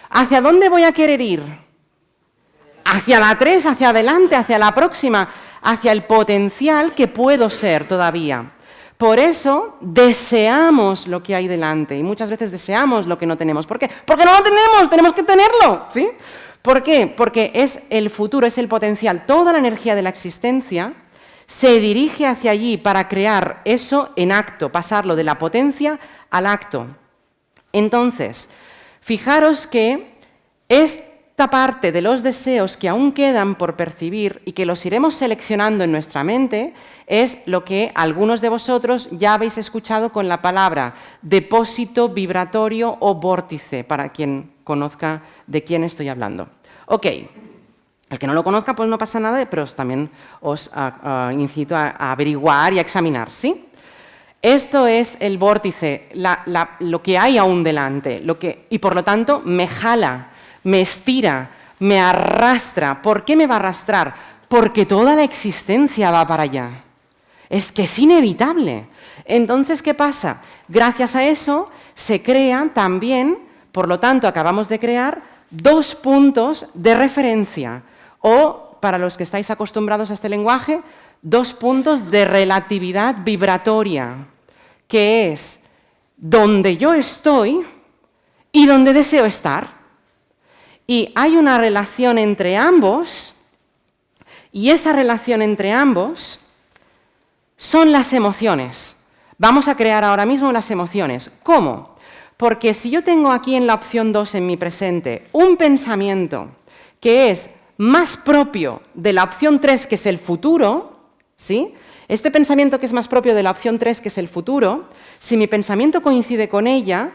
¿Hacia dónde voy a querer ir? Hacia la 3, hacia adelante, hacia la próxima, hacia el potencial que puedo ser todavía. Por eso deseamos lo que hay delante y muchas veces deseamos lo que no tenemos. ¿Por qué? Porque no lo tenemos, tenemos que tenerlo, ¿sí? ¿Por qué? Porque es el futuro, es el potencial. Toda la energía de la existencia se dirige hacia allí para crear eso en acto, pasarlo de la potencia al acto. Entonces, fijaros que esta parte de los deseos que aún quedan por percibir y que los iremos seleccionando en nuestra mente es lo que algunos de vosotros ya habéis escuchado con la palabra depósito vibratorio o vórtice, para quien conozca de quién estoy hablando. Ok, el que no lo conozca pues no pasa nada, pero también os incito a averiguar y a examinar, ¿sí? Esto es el vórtice, lo que hay aún delante, y por lo tanto me jala, me estira, me arrastra. ¿Por qué me va a arrastrar? Porque toda la existencia va para allá. Es que es inevitable. Entonces, ¿qué pasa? Gracias a eso se crean también, por lo tanto, acabamos de crear 2 puntos de referencia. O, para los que estáis acostumbrados a este lenguaje, 2 puntos de relatividad vibratoria, que es donde yo estoy y donde deseo estar. Y hay una relación entre ambos, y esa relación entre ambos son las emociones. Vamos a crear ahora mismo las emociones. ¿Cómo? Porque si yo tengo aquí en la opción 2 en mi presente un pensamiento que es más propio de la opción 3, que es el futuro, ¿sí? Este pensamiento que es más propio de la opción 3, que es el futuro, si mi pensamiento coincide con ella,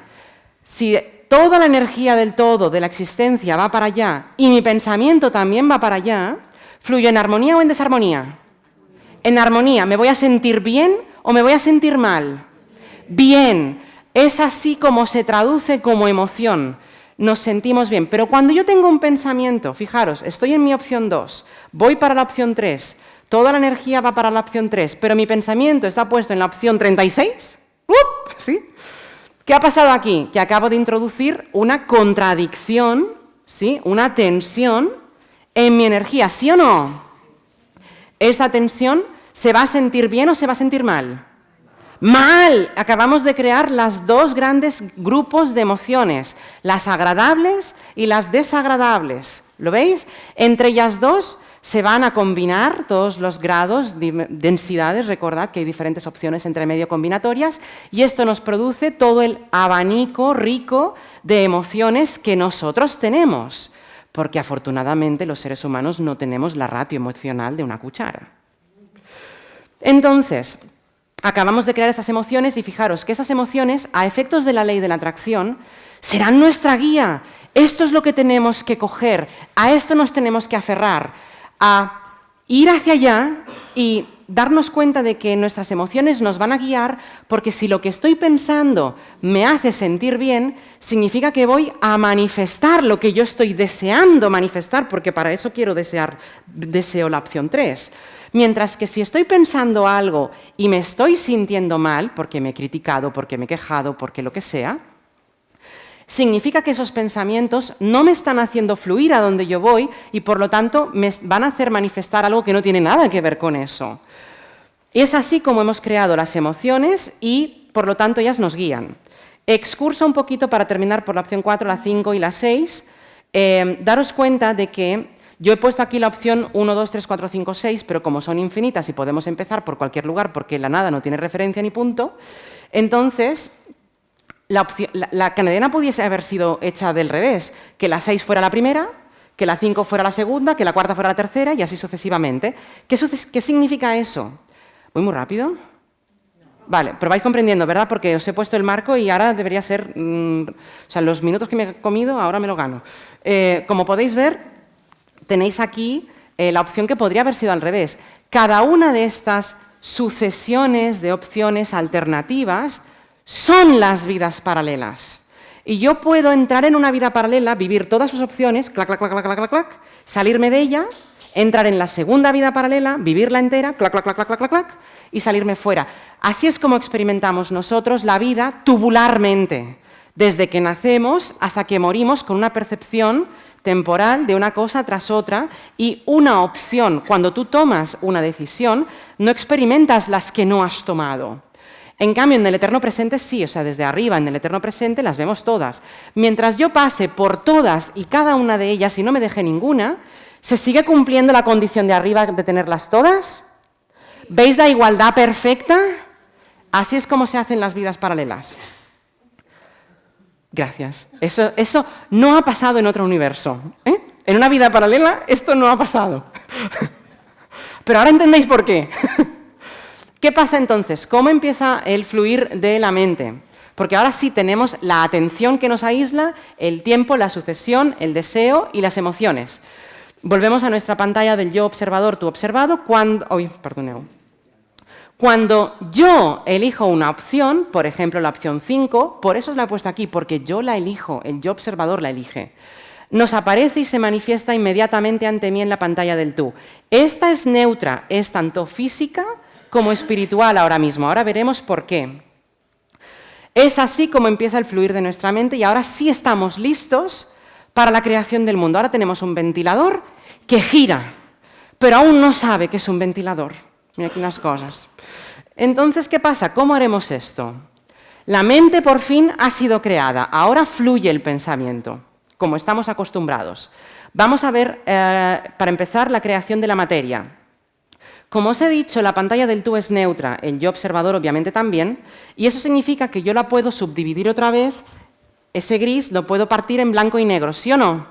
si toda la energía del todo, de la existencia, va para allá y mi pensamiento también va para allá, ¿fluyo en armonía o en desarmonía? En armonía. ¿Me voy a sentir bien o me voy a sentir mal? Bien. Es así como se traduce como emoción. Nos sentimos bien. Pero cuando yo tengo un pensamiento, fijaros, estoy en mi opción 2, voy para la opción 3, toda la energía va para la opción 3, pero mi pensamiento está puesto en la opción 36, ¿sí? ¿Qué ha pasado aquí? Que acabo de introducir una contradicción, ¿sí? Una tensión en mi energía, ¿sí o no? ¿Esta tensión se va a sentir bien o se va a sentir mal? ¡Mal! Acabamos de crear los dos grandes grupos de emociones, las agradables y las desagradables. ¿Lo veis? Entre ellas dos se van a combinar todos los grados, densidades, recordad que hay diferentes opciones entre medio combinatorias, y esto nos produce todo el abanico rico de emociones que nosotros tenemos, porque afortunadamente los seres humanos no tenemos la ratio emocional de una cuchara. Entonces, acabamos de crear estas emociones y fijaros que estas emociones, a efectos de la ley de la atracción, serán nuestra guía. Esto es lo que tenemos que coger, a esto nos tenemos que aferrar, a ir hacia allá y darnos cuenta de que nuestras emociones nos van a guiar, porque si lo que estoy pensando me hace sentir bien, significa que voy a manifestar lo que yo estoy deseando manifestar, porque para eso deseo la opción 3. Mientras que si estoy pensando algo y me estoy sintiendo mal, porque me he criticado, porque me he quejado, porque lo que sea, significa que esos pensamientos no me están haciendo fluir a donde yo voy y por lo tanto me van a hacer manifestar algo que no tiene nada que ver con eso. Y es así como hemos creado las emociones y por lo tanto ellas nos guían. Excurso un poquito para terminar por la opción 4, la 5 y la 6. Daros cuenta de que yo he puesto aquí la opción 1, 2, 3, 4, 5, 6, pero como son infinitas y podemos empezar por cualquier lugar porque la nada no tiene referencia ni punto, entonces la canadiana pudiese haber sido hecha del revés, que la 6 fuera la primera, que la 5 fuera la segunda, que la cuarta fuera la tercera y así sucesivamente. ¿Qué significa eso? ¿Voy muy rápido? Vale, pero vais comprendiendo, ¿verdad? Porque os he puesto el marco y ahora debería ser... o sea, los minutos que me he comido ahora me lo gano. Como podéis ver, tenéis aquí la opción que podría haber sido al revés. Cada una de estas sucesiones de opciones alternativas son las vidas paralelas. Y yo puedo entrar en una vida paralela, vivir todas sus opciones, clac, clac, clac, clac, clac, clac, salirme de ella, entrar en la segunda vida paralela, vivirla entera, clac, clac, clac, clac, clac, clac, clac, y salirme fuera. Así es como experimentamos nosotros la vida tubularmente, desde que nacemos hasta que morimos con una percepción temporal de una cosa tras otra y una opción. Cuando tú tomas una decisión, no experimentas las que no has tomado. En cambio, en el eterno presente sí, o sea, desde arriba, en el eterno presente las vemos todas. Mientras yo pase por todas y cada una de ellas y no me deje ninguna, ¿se sigue cumpliendo la condición de arriba de tenerlas todas? ¿Veis la igualdad perfecta? Así es como se hacen las vidas paralelas. Gracias. Eso no ha pasado en otro universo. En una vida paralela esto no ha pasado. Pero ahora entendéis por qué. ¿Qué pasa entonces? ¿Cómo empieza el fluir de la mente? Porque ahora sí tenemos la atención que nos aísla, el tiempo, la sucesión, el deseo y las emociones. Volvemos a nuestra pantalla del yo observador, tú observado. Cuando yo elijo una opción, por ejemplo la opción 5, por eso os la he puesto aquí, porque yo la elijo, el yo observador la elige, nos aparece y se manifiesta inmediatamente ante mí en la pantalla del tú. Esta es neutra, es tanto física como espiritual ahora mismo. Ahora veremos por qué. Es así como empieza el fluir de nuestra mente y ahora sí estamos listos para la creación del mundo. Ahora tenemos un ventilador que gira, pero aún no sabe que es un ventilador. Mira aquí unas cosas. Entonces, ¿qué pasa? ¿Cómo haremos esto? La mente por fin ha sido creada. Ahora fluye el pensamiento, como estamos acostumbrados. Vamos a ver, para empezar, la creación de la materia. Como os he dicho, la pantalla del tú es neutra, el yo observador obviamente también, y eso significa que yo la puedo subdividir otra vez, ese gris lo puedo partir en blanco y negro, ¿sí o no?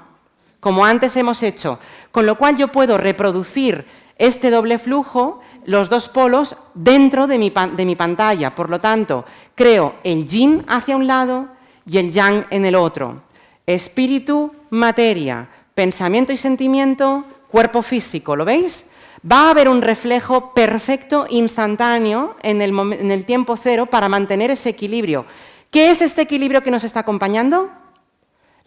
Como antes hemos hecho, con lo cual yo puedo reproducir este doble flujo, los dos polos, dentro de mi pantalla. Por lo tanto, creo el yin hacia un lado y el yang en el otro. Espíritu, materia, pensamiento y sentimiento, cuerpo físico, ¿lo veis? Va a haber un reflejo perfecto, instantáneo, en el tiempo cero para mantener ese equilibrio. ¿Qué es este equilibrio que nos está acompañando?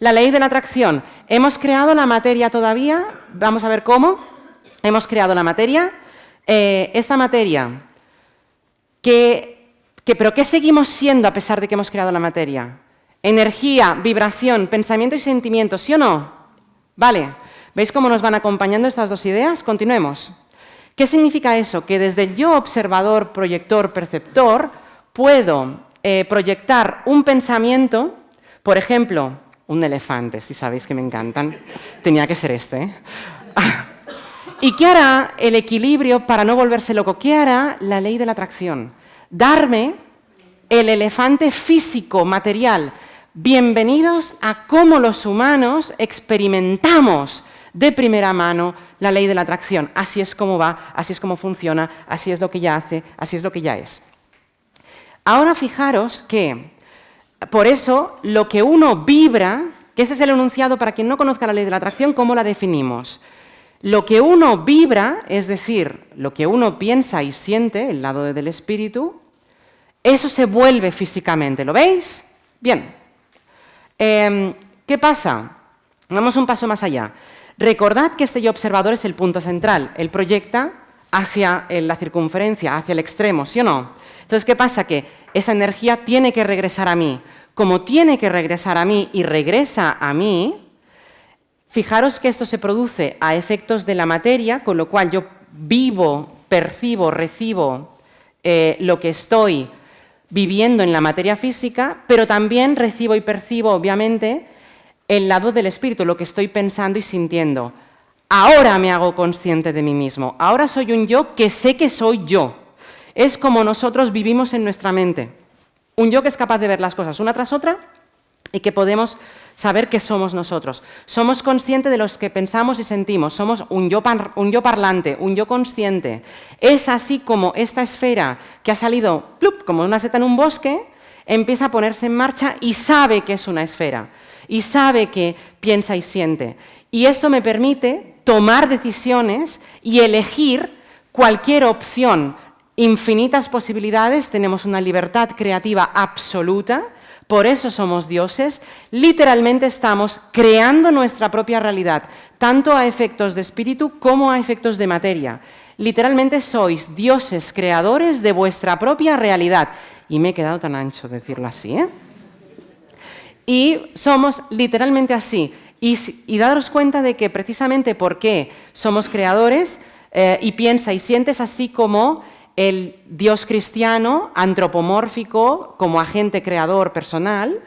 La ley de la atracción. ¿Hemos creado la materia todavía? Vamos a ver cómo. Hemos creado la materia. Esta materia, ¿qué ¿Pero qué seguimos siendo a pesar de que hemos creado la materia? Energía, vibración, pensamiento y sentimiento, ¿sí o no? Vale. ¿Veis cómo nos van acompañando estas dos ideas? Continuemos. ¿Qué significa eso? Que desde el yo observador, proyector, perceptor, puedo proyectar un pensamiento, por ejemplo, un elefante, si sabéis que me encantan. Tenía que ser este, ¿eh? ¿Y qué hará el equilibrio para no volverse loco? ¿Qué hará la ley de la atracción? Darme el elefante físico, material. Bienvenidos a cómo los humanos experimentamos de primera mano la ley de la atracción. Así es como va, así es como funciona, así es lo que ya hace, así es lo que ya es. Ahora fijaros que, por eso, lo que uno vibra, que ese es el enunciado para quien no conozca la ley de la atracción, ¿cómo la definimos? Lo que uno vibra, es decir, lo que uno piensa y siente, el lado del espíritu, eso se vuelve físicamente. ¿Lo veis? Bien. ¿Qué pasa? Vamos un paso más allá. Recordad que este yo observador es el punto central. Él proyecta hacia la circunferencia, hacia el extremo, ¿sí o no? Entonces, ¿qué pasa? Que esa energía tiene que regresar a mí. Como tiene que regresar a mí y regresa a mí, fijaros que esto se produce a efectos de la materia, con lo cual yo vivo, percibo, recibo lo que estoy viviendo en la materia física, pero también recibo y percibo, obviamente, el lado del espíritu, lo que estoy pensando y sintiendo. Ahora me hago consciente de mí mismo. Ahora soy un yo que sé que soy yo. Es como nosotros vivimos en nuestra mente. Un yo que es capaz de ver las cosas una tras otra y que podemos saber que somos nosotros. Somos conscientes de los que pensamos y sentimos. Somos un yo parlante, un yo consciente. Es así como esta esfera que ha salido ¡plup!, como una seta en un bosque, empieza a ponerse en marcha y sabe que es una esfera. Y sabe que piensa y siente. Y eso me permite tomar decisiones y elegir cualquier opción. Infinitas posibilidades, tenemos una libertad creativa absoluta, por eso somos dioses. Literalmente estamos creando nuestra propia realidad, tanto a efectos de espíritu como a efectos de materia. Literalmente sois dioses creadores de vuestra propia realidad. Y me he quedado tan ancho decirlo así, ¿eh? Y somos literalmente así. Y daros cuenta de que precisamente porque somos creadores y piensa y sientes así como el Dios cristiano, antropomórfico, como agente creador personal,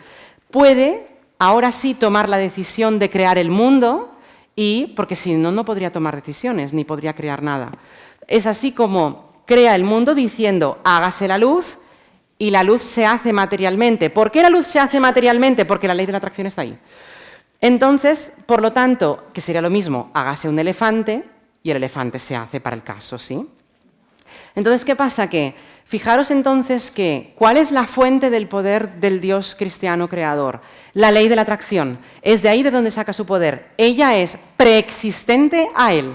puede ahora sí tomar la decisión de crear el mundo, porque si no, no podría tomar decisiones ni podría crear nada. Es así como crea el mundo diciendo, hágase la luz, y la luz se hace materialmente. ¿Por qué la luz se hace materialmente? Porque la ley de la atracción está ahí. Entonces, por lo tanto, que sería lo mismo, hágase un elefante y el elefante se hace para el caso, ¿sí? Entonces, ¿qué pasa? Que, fijaros entonces que, ¿cuál es la fuente del poder del Dios cristiano creador? La ley de la atracción. Es de ahí de donde saca su poder. Ella es preexistente a él.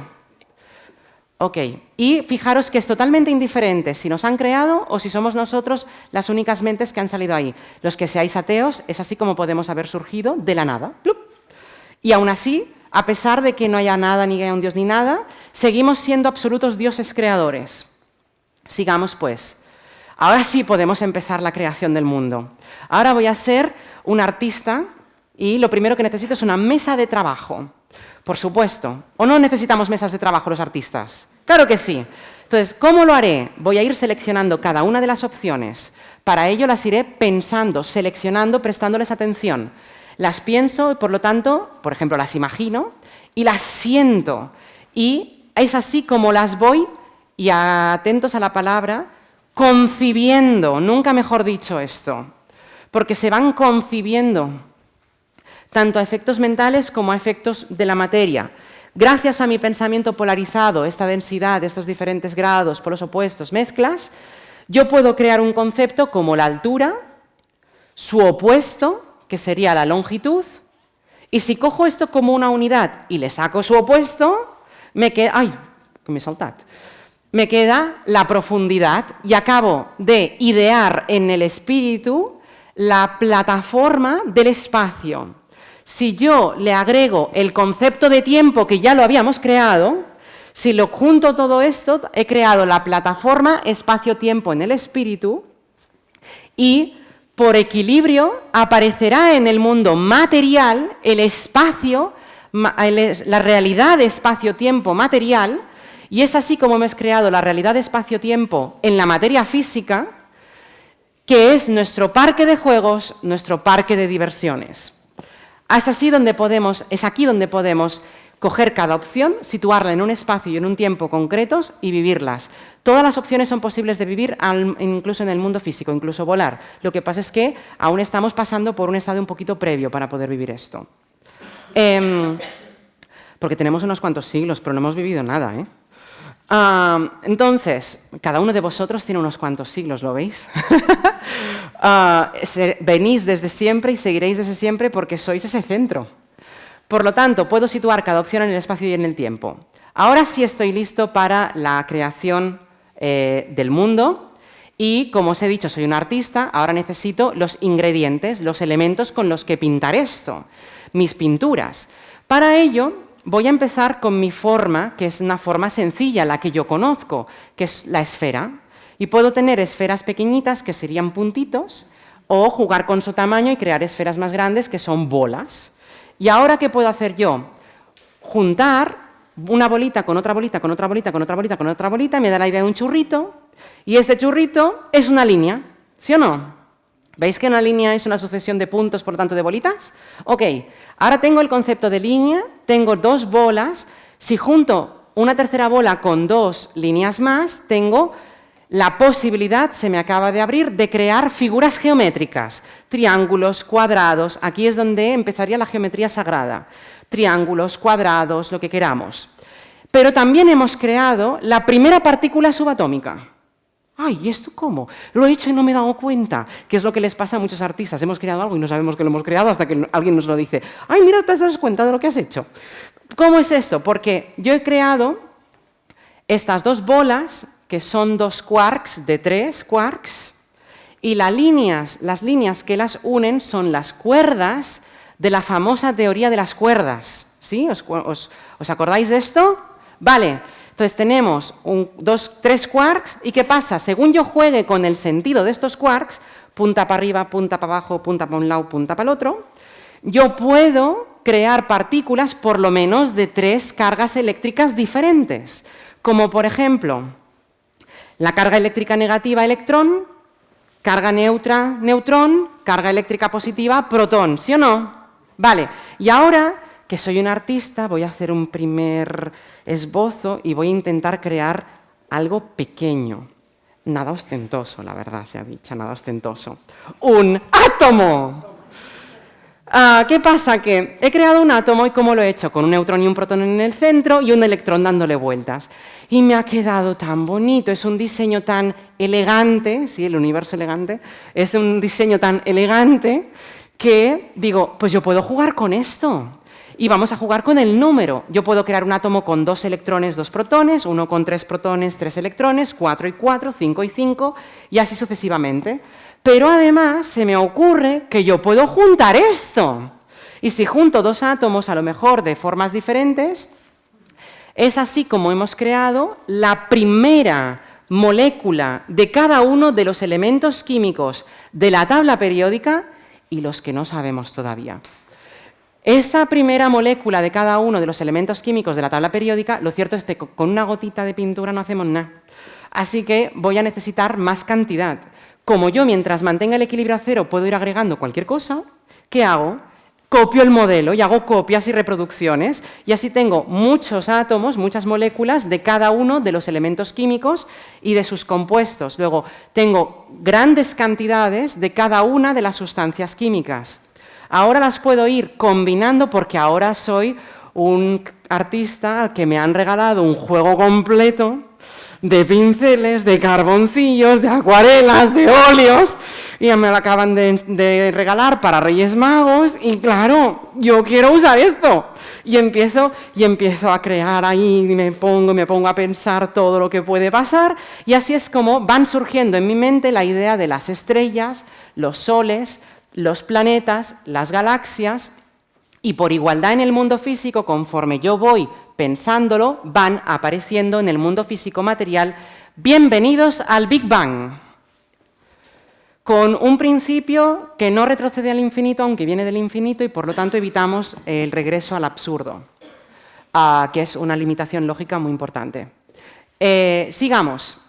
Ok, y fijaros que es totalmente indiferente si nos han creado o si somos nosotros las únicas mentes que han salido ahí. Los que seáis ateos, es así como podemos haber surgido de la nada. ¡Plup! Y aún así, a pesar de que no haya nada, ni haya un Dios ni nada, seguimos siendo absolutos dioses creadores. Sigamos pues. Ahora sí podemos empezar la creación del mundo. Ahora voy a ser un artista y lo primero que necesito es una mesa de trabajo. Por supuesto. ¿O no necesitamos mesas de trabajo los artistas? ¡Claro que sí! Entonces, ¿cómo lo haré? Voy a ir seleccionando cada una de las opciones. Para ello las iré pensando, seleccionando, prestándoles atención. Las pienso y, por lo tanto, por ejemplo, las imagino y las siento. Y es así como las voy, y atentos a la palabra, concibiendo. Nunca mejor dicho esto. Porque se van concibiendo tanto a efectos mentales como a efectos de la materia. Gracias a mi pensamiento polarizado, esta densidad, estos diferentes grados, polos opuestos, mezclas, yo puedo crear un concepto como la altura, su opuesto, que sería la longitud, y si cojo esto como una unidad y le saco su opuesto, me queda... ¡Ay! Que m'he saltat. Me queda la profundidad y acabo de idear en el espíritu la plataforma del espacio. Si yo le agrego el concepto de tiempo que ya lo habíamos creado, si lo junto todo esto, he creado la plataforma espacio-tiempo en el espíritu y por equilibrio aparecerá en el mundo material el espacio, la realidad de espacio-tiempo material, y es así como hemos creado la realidad de espacio-tiempo en la materia física, que es nuestro parque de juegos, nuestro parque de diversiones. Es aquí donde podemos coger cada opción, situarla en un espacio y en un tiempo concretos y vivirlas. Todas las opciones son posibles de vivir, incluso en el mundo físico, incluso volar. Lo que pasa es que aún estamos pasando por un estado un poquito previo para poder vivir esto. Porque tenemos unos cuantos siglos, pero no hemos vivido nada, ¿eh? Entonces, cada uno de vosotros tiene unos cuantos siglos, ¿lo veis? Venís desde siempre y seguiréis desde siempre porque sois ese centro. Por lo tanto, puedo situar cada opción en el espacio y en el tiempo. Ahora sí estoy listo para la creación del mundo y, como os he dicho, soy un artista, ahora necesito los ingredientes, los elementos con los que pintar esto, mis pinturas. Para ello, voy a empezar con mi forma, que es una forma sencilla, la que yo conozco, que es la esfera. Y puedo tener esferas pequeñitas, que serían puntitos, o jugar con su tamaño y crear esferas más grandes, que son bolas. ¿Y ahora qué puedo hacer yo? Juntar una bolita con otra bolita, con otra bolita, con otra bolita, con otra bolita, me da la idea de un churrito, y este churrito es una línea, ¿sí o no? ¿Veis que una línea es una sucesión de puntos, por lo tanto, de bolitas? Ok, ahora tengo el concepto de línea, tengo dos bolas, si junto una tercera bola con dos líneas más, tengo la posibilidad, se me acaba de abrir, de crear figuras geométricas, triángulos, cuadrados, aquí es donde empezaría la geometría sagrada, triángulos, cuadrados, lo que queramos. Pero también hemos creado la primera partícula subatómica. ¡Ay, ¿y esto cómo? Lo he hecho y no me he dado cuenta, que es lo que les pasa a muchos artistas. Hemos creado algo y no sabemos que lo hemos creado hasta que alguien nos lo dice. ¡Ay, mira, te das cuenta de lo que has hecho! ¿Cómo es esto? Porque yo he creado estas dos bolas, que son dos quarks de 3 quarks, y las líneas que las unen son las cuerdas de la famosa teoría de las cuerdas. ¿Sí? ¿Os acordáis de esto? Vale. Entonces tenemos 3 quarks, ¿y qué pasa? Según yo juegue con el sentido de estos quarks, punta para arriba, punta para abajo, punta para un lado, punta para el otro, yo puedo crear partículas por lo menos de 3 cargas eléctricas diferentes, como por ejemplo la carga eléctrica negativa, electrón, carga neutra, neutrón, carga eléctrica positiva, protón, ¿sí o no? Vale, y ahora que soy un artista, voy a hacer un primer esbozo y voy a intentar crear algo pequeño. Nada ostentoso, la verdad, se ha dicho, nada ostentoso. ¡Un átomo! ¿Qué pasa? Que he creado un átomo y ¿cómo lo he hecho? Con un neutrón y un protón en el centro y un electrón dándole vueltas. Y me ha quedado tan bonito, es un diseño tan elegante, sí, el universo elegante, es un diseño tan elegante que digo, pues yo puedo jugar con esto. Y vamos a jugar con el número. Yo puedo crear un átomo con 2 electrones, 2 protones, uno con 3 protones, 3 electrones, 4 y 4, 5 y 5, y así sucesivamente. Pero además se me ocurre que yo puedo juntar esto. Y si junto 2 átomos, a lo mejor de formas diferentes, es así como hemos creado la primera molécula de cada uno de los elementos químicos de la tabla periódica y los que no sabemos todavía. Esa primera molécula de cada uno de los elementos químicos de la tabla periódica, lo cierto es que con una gotita de pintura no hacemos nada. Así que voy a necesitar más cantidad. Como yo, mientras mantenga el equilibrio a cero, puedo ir agregando cualquier cosa, ¿qué hago? Copio el modelo y hago copias y reproducciones, y así tengo muchos átomos, muchas moléculas de cada uno de los elementos químicos y de sus compuestos. Luego, tengo grandes cantidades de cada una de las sustancias químicas. Ahora las puedo ir combinando porque ahora soy un artista al que me han regalado un juego completo de pinceles, de carboncillos, de acuarelas, de óleos, y ya me lo acaban de regalar para Reyes Magos, y claro, yo quiero usar esto. Y empiezo a crear ahí, y me pongo a pensar todo lo que puede pasar, y así es como van surgiendo en mi mente la idea de las estrellas, los soles, los planetas, las galaxias, y por igualdad en el mundo físico, conforme yo voy pensándolo, van apareciendo en el mundo físico material. Bienvenidos al Big Bang. con un principio que no retrocede al infinito, aunque viene del infinito, y por lo tanto evitamos el regreso al absurdo, que es una limitación lógica muy importante. Sigamos.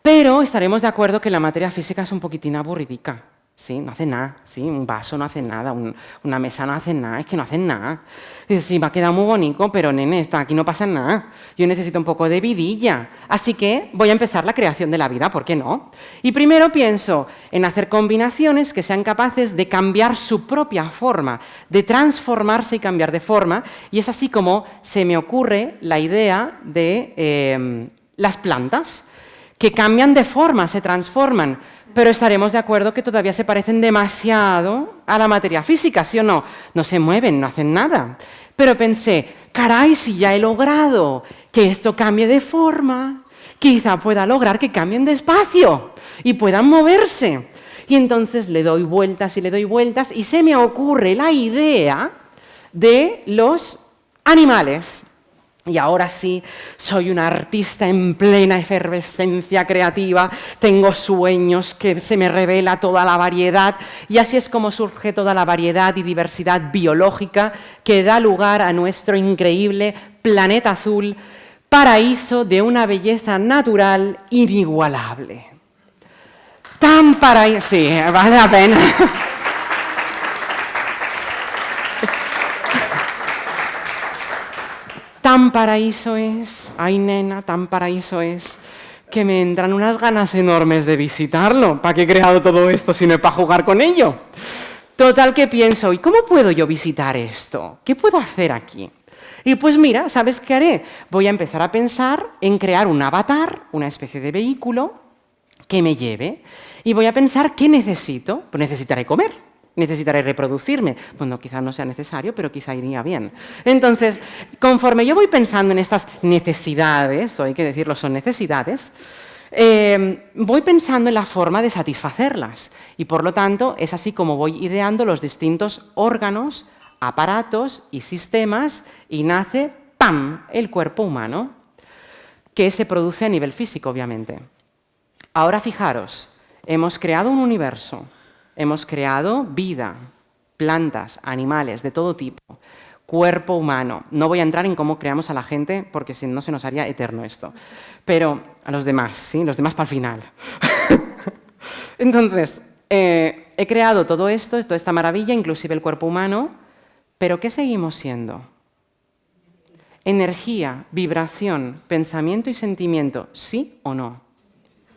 Pero estaremos de acuerdo que la materia física es un poquitín aburridica. Sí, no hace nada, sí, un vaso no hace nada, una mesa no hace nada, es que no hacen nada. Dices, sí, me ha quedado muy bonito, pero nene, aquí no pasa nada. Yo necesito un poco de vidilla. Así que voy a empezar la creación de la vida, ¿por qué no? Y primero pienso en hacer combinaciones que sean capaces de cambiar su propia forma, de transformarse y cambiar de forma, y es así como se me ocurre la idea de las plantas, que cambian de forma, se transforman, pero estaremos de acuerdo que todavía se parecen demasiado a la materia física, ¿sí o no? No se mueven, no hacen nada. Pero pensé, caray, si ya he logrado que esto cambie de forma, quizá pueda lograr que cambien de espacio y puedan moverse. Y entonces le doy vueltas y se me ocurre la idea de los animales. Y ahora sí, soy una artista en plena efervescencia creativa, tengo sueños que se me revela toda la variedad, y así es como surge toda la variedad y diversidad biológica que da lugar a nuestro increíble planeta azul, paraíso de una belleza natural inigualable. Tan paraíso... Sí, vale la pena. Tan paraíso es, ay nena, tan paraíso es, que me entran unas ganas enormes de visitarlo. ¿Para qué he creado todo esto si no es para jugar con ello? Total que pienso, ¿y cómo puedo yo visitar esto? ¿Qué puedo hacer aquí? Y pues mira, ¿sabes qué haré? Voy a empezar a pensar en crear un avatar, una especie de vehículo que me lleve, y voy a pensar ¿qué necesito? Pues necesitaré comer. Necesitaré reproducirme. Bueno, quizá no sea necesario, pero quizá iría bien. Entonces, conforme yo voy pensando en estas necesidades, o hay que decirlo, son necesidades, voy pensando en la forma de satisfacerlas. Y por lo tanto, es así como voy ideando los distintos órganos, aparatos y sistemas, y nace, ¡pam!, el cuerpo humano, que se produce a nivel físico, obviamente. Ahora fijaros, hemos creado un universo. Hemos creado vida, plantas, animales, de todo tipo, cuerpo humano. No voy a entrar en cómo creamos a la gente, porque si no se nos haría eterno esto. Pero a los demás, ¿sí? Los demás para el final. Entonces, he creado todo esto, toda esta maravilla, inclusive el cuerpo humano, pero ¿qué seguimos siendo? Energía, vibración, pensamiento y sentimiento, ¿sí o no?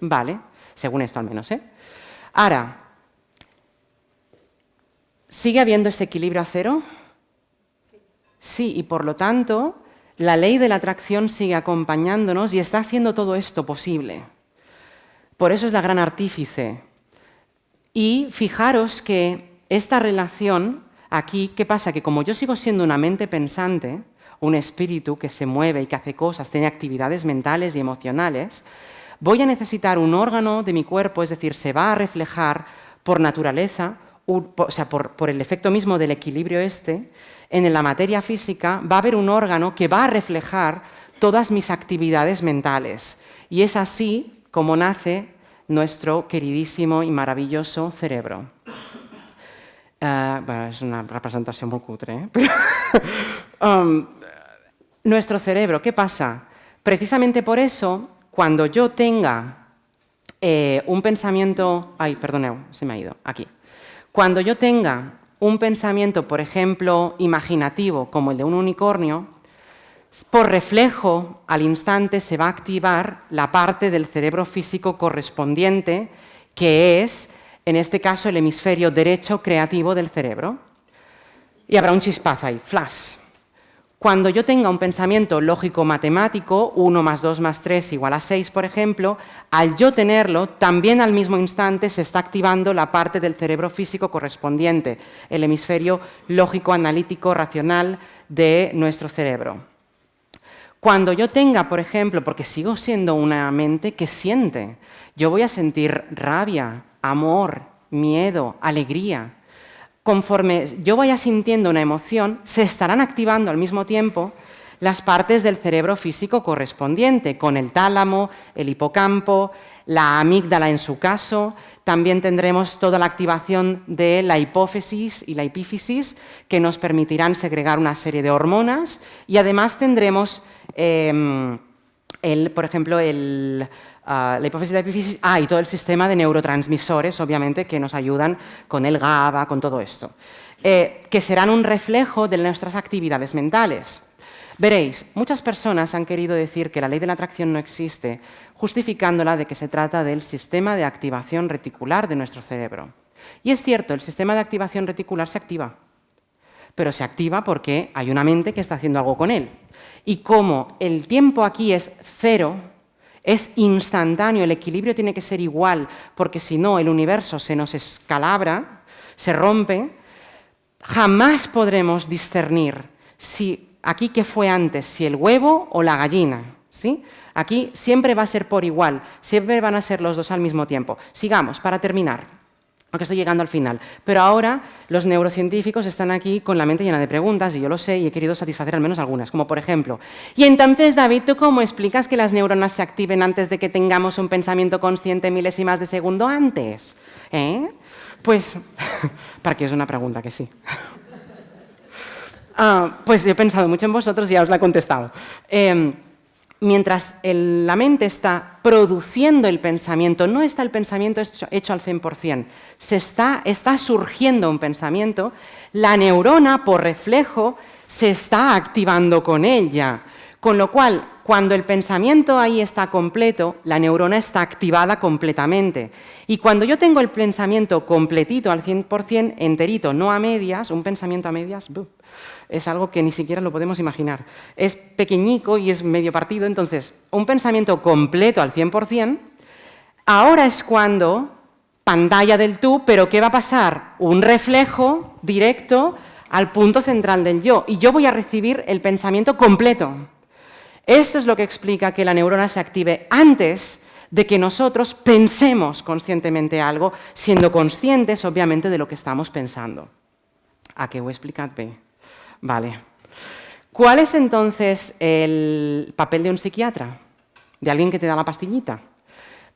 Vale, según esto al menos, ¿eh? Ahora, ¿sigue habiendo ese equilibrio a cero? Sí, y por lo tanto, la ley de la atracción sigue acompañándonos y está haciendo todo esto posible. Por eso es la gran artífice. Y fijaros que esta relación aquí, ¿qué pasa? Que como yo sigo siendo una mente pensante, un espíritu que se mueve y que hace cosas, tiene actividades mentales y emocionales, voy a necesitar un órgano de mi cuerpo, es decir, se va a reflejar por naturaleza, o sea, por el efecto mismo del equilibrio en la materia física va a haber un órgano que va a reflejar todas mis actividades mentales. Y es así como nace nuestro queridísimo y maravilloso cerebro. Bueno, es una representación muy cutre, ¿eh? Nuestro cerebro, ¿qué pasa? Precisamente por eso, cuando yo tenga un pensamiento... Ay, perdoneu, se me ha ido, aquí. Cuando yo tenga un pensamiento, por ejemplo, imaginativo, como el de un unicornio, por reflejo, al instante se va a activar la parte del cerebro físico correspondiente, que es, en este caso, el hemisferio derecho creativo del cerebro. Y habrá un chispazo ahí, flash. Cuando yo tenga un pensamiento lógico-matemático, 1 más 2 más 3 igual a 6, por ejemplo, al yo tenerlo, también al mismo instante se está activando la parte del cerebro físico correspondiente, el hemisferio lógico-analítico-racional de nuestro cerebro. Cuando yo tenga, por ejemplo, porque sigo siendo una mente que siente, yo voy a sentir rabia, amor, miedo, alegría. Conforme yo vaya sintiendo una emoción, se estarán activando al mismo tiempo las partes del cerebro físico correspondiente, con el tálamo, el hipocampo, la amígdala en su caso. También tendremos toda la activación de la hipófisis y la epífisis, que nos permitirán segregar una serie de hormonas, y además tendremos, por ejemplo, la hipófisis y la epífisis, y todo el sistema de neurotransmisores, obviamente, que nos ayudan con el GABA, con todo esto, que serán un reflejo de nuestras actividades mentales. Veréis, muchas personas han querido decir que la ley de la atracción no existe, justificándola de que se trata del sistema de activación reticular de nuestro cerebro. Y es cierto, el sistema de activación reticular se activa, pero se activa porque hay una mente que está haciendo algo con él. Y como el tiempo aquí es cero, es instantáneo, el equilibrio tiene que ser igual, porque si no el universo se nos escalabra, se rompe, jamás podremos discernir si aquí qué fue antes, si el huevo o la gallina, ¿sí? Aquí siempre va a ser por igual, siempre van a ser los dos al mismo tiempo. Sigamos, para terminar, aunque estoy llegando al final. Pero ahora los neurocientíficos están aquí con la mente llena de preguntas, y yo lo sé, y he querido satisfacer al menos algunas, como por ejemplo, y entonces, David, ¿tú cómo explicas que las neuronas se activen antes de que tengamos un pensamiento consciente milésimas de segundo antes? Pues, para que es una pregunta que sí. Pues he pensado mucho en vosotros y ya os la he contestado. Mientras la mente está produciendo el pensamiento, no está el pensamiento hecho al 100%, está surgiendo un pensamiento, la neurona, por reflejo, se está activando con ella. Con lo cual, cuando el pensamiento ahí está completo, la neurona está activada completamente. Y cuando yo tengo el pensamiento completito, al 100%, enterito, no a medias, un pensamiento a medias, es algo que ni siquiera lo podemos imaginar. Es pequeñico y es medio partido, entonces, un pensamiento completo al 100%, ahora es cuando, pantalla del tú, pero ¿qué va a pasar? Un reflejo directo al punto central del yo, y yo voy a recibir el pensamiento completo. Esto es lo que explica que la neurona se active antes de que nosotros pensemos conscientemente algo, siendo conscientes, obviamente, de lo que estamos pensando. ¿A qué voy a explicar? Vale. ¿Cuál es entonces el papel de un psiquiatra? ¿De alguien que te da la pastillita?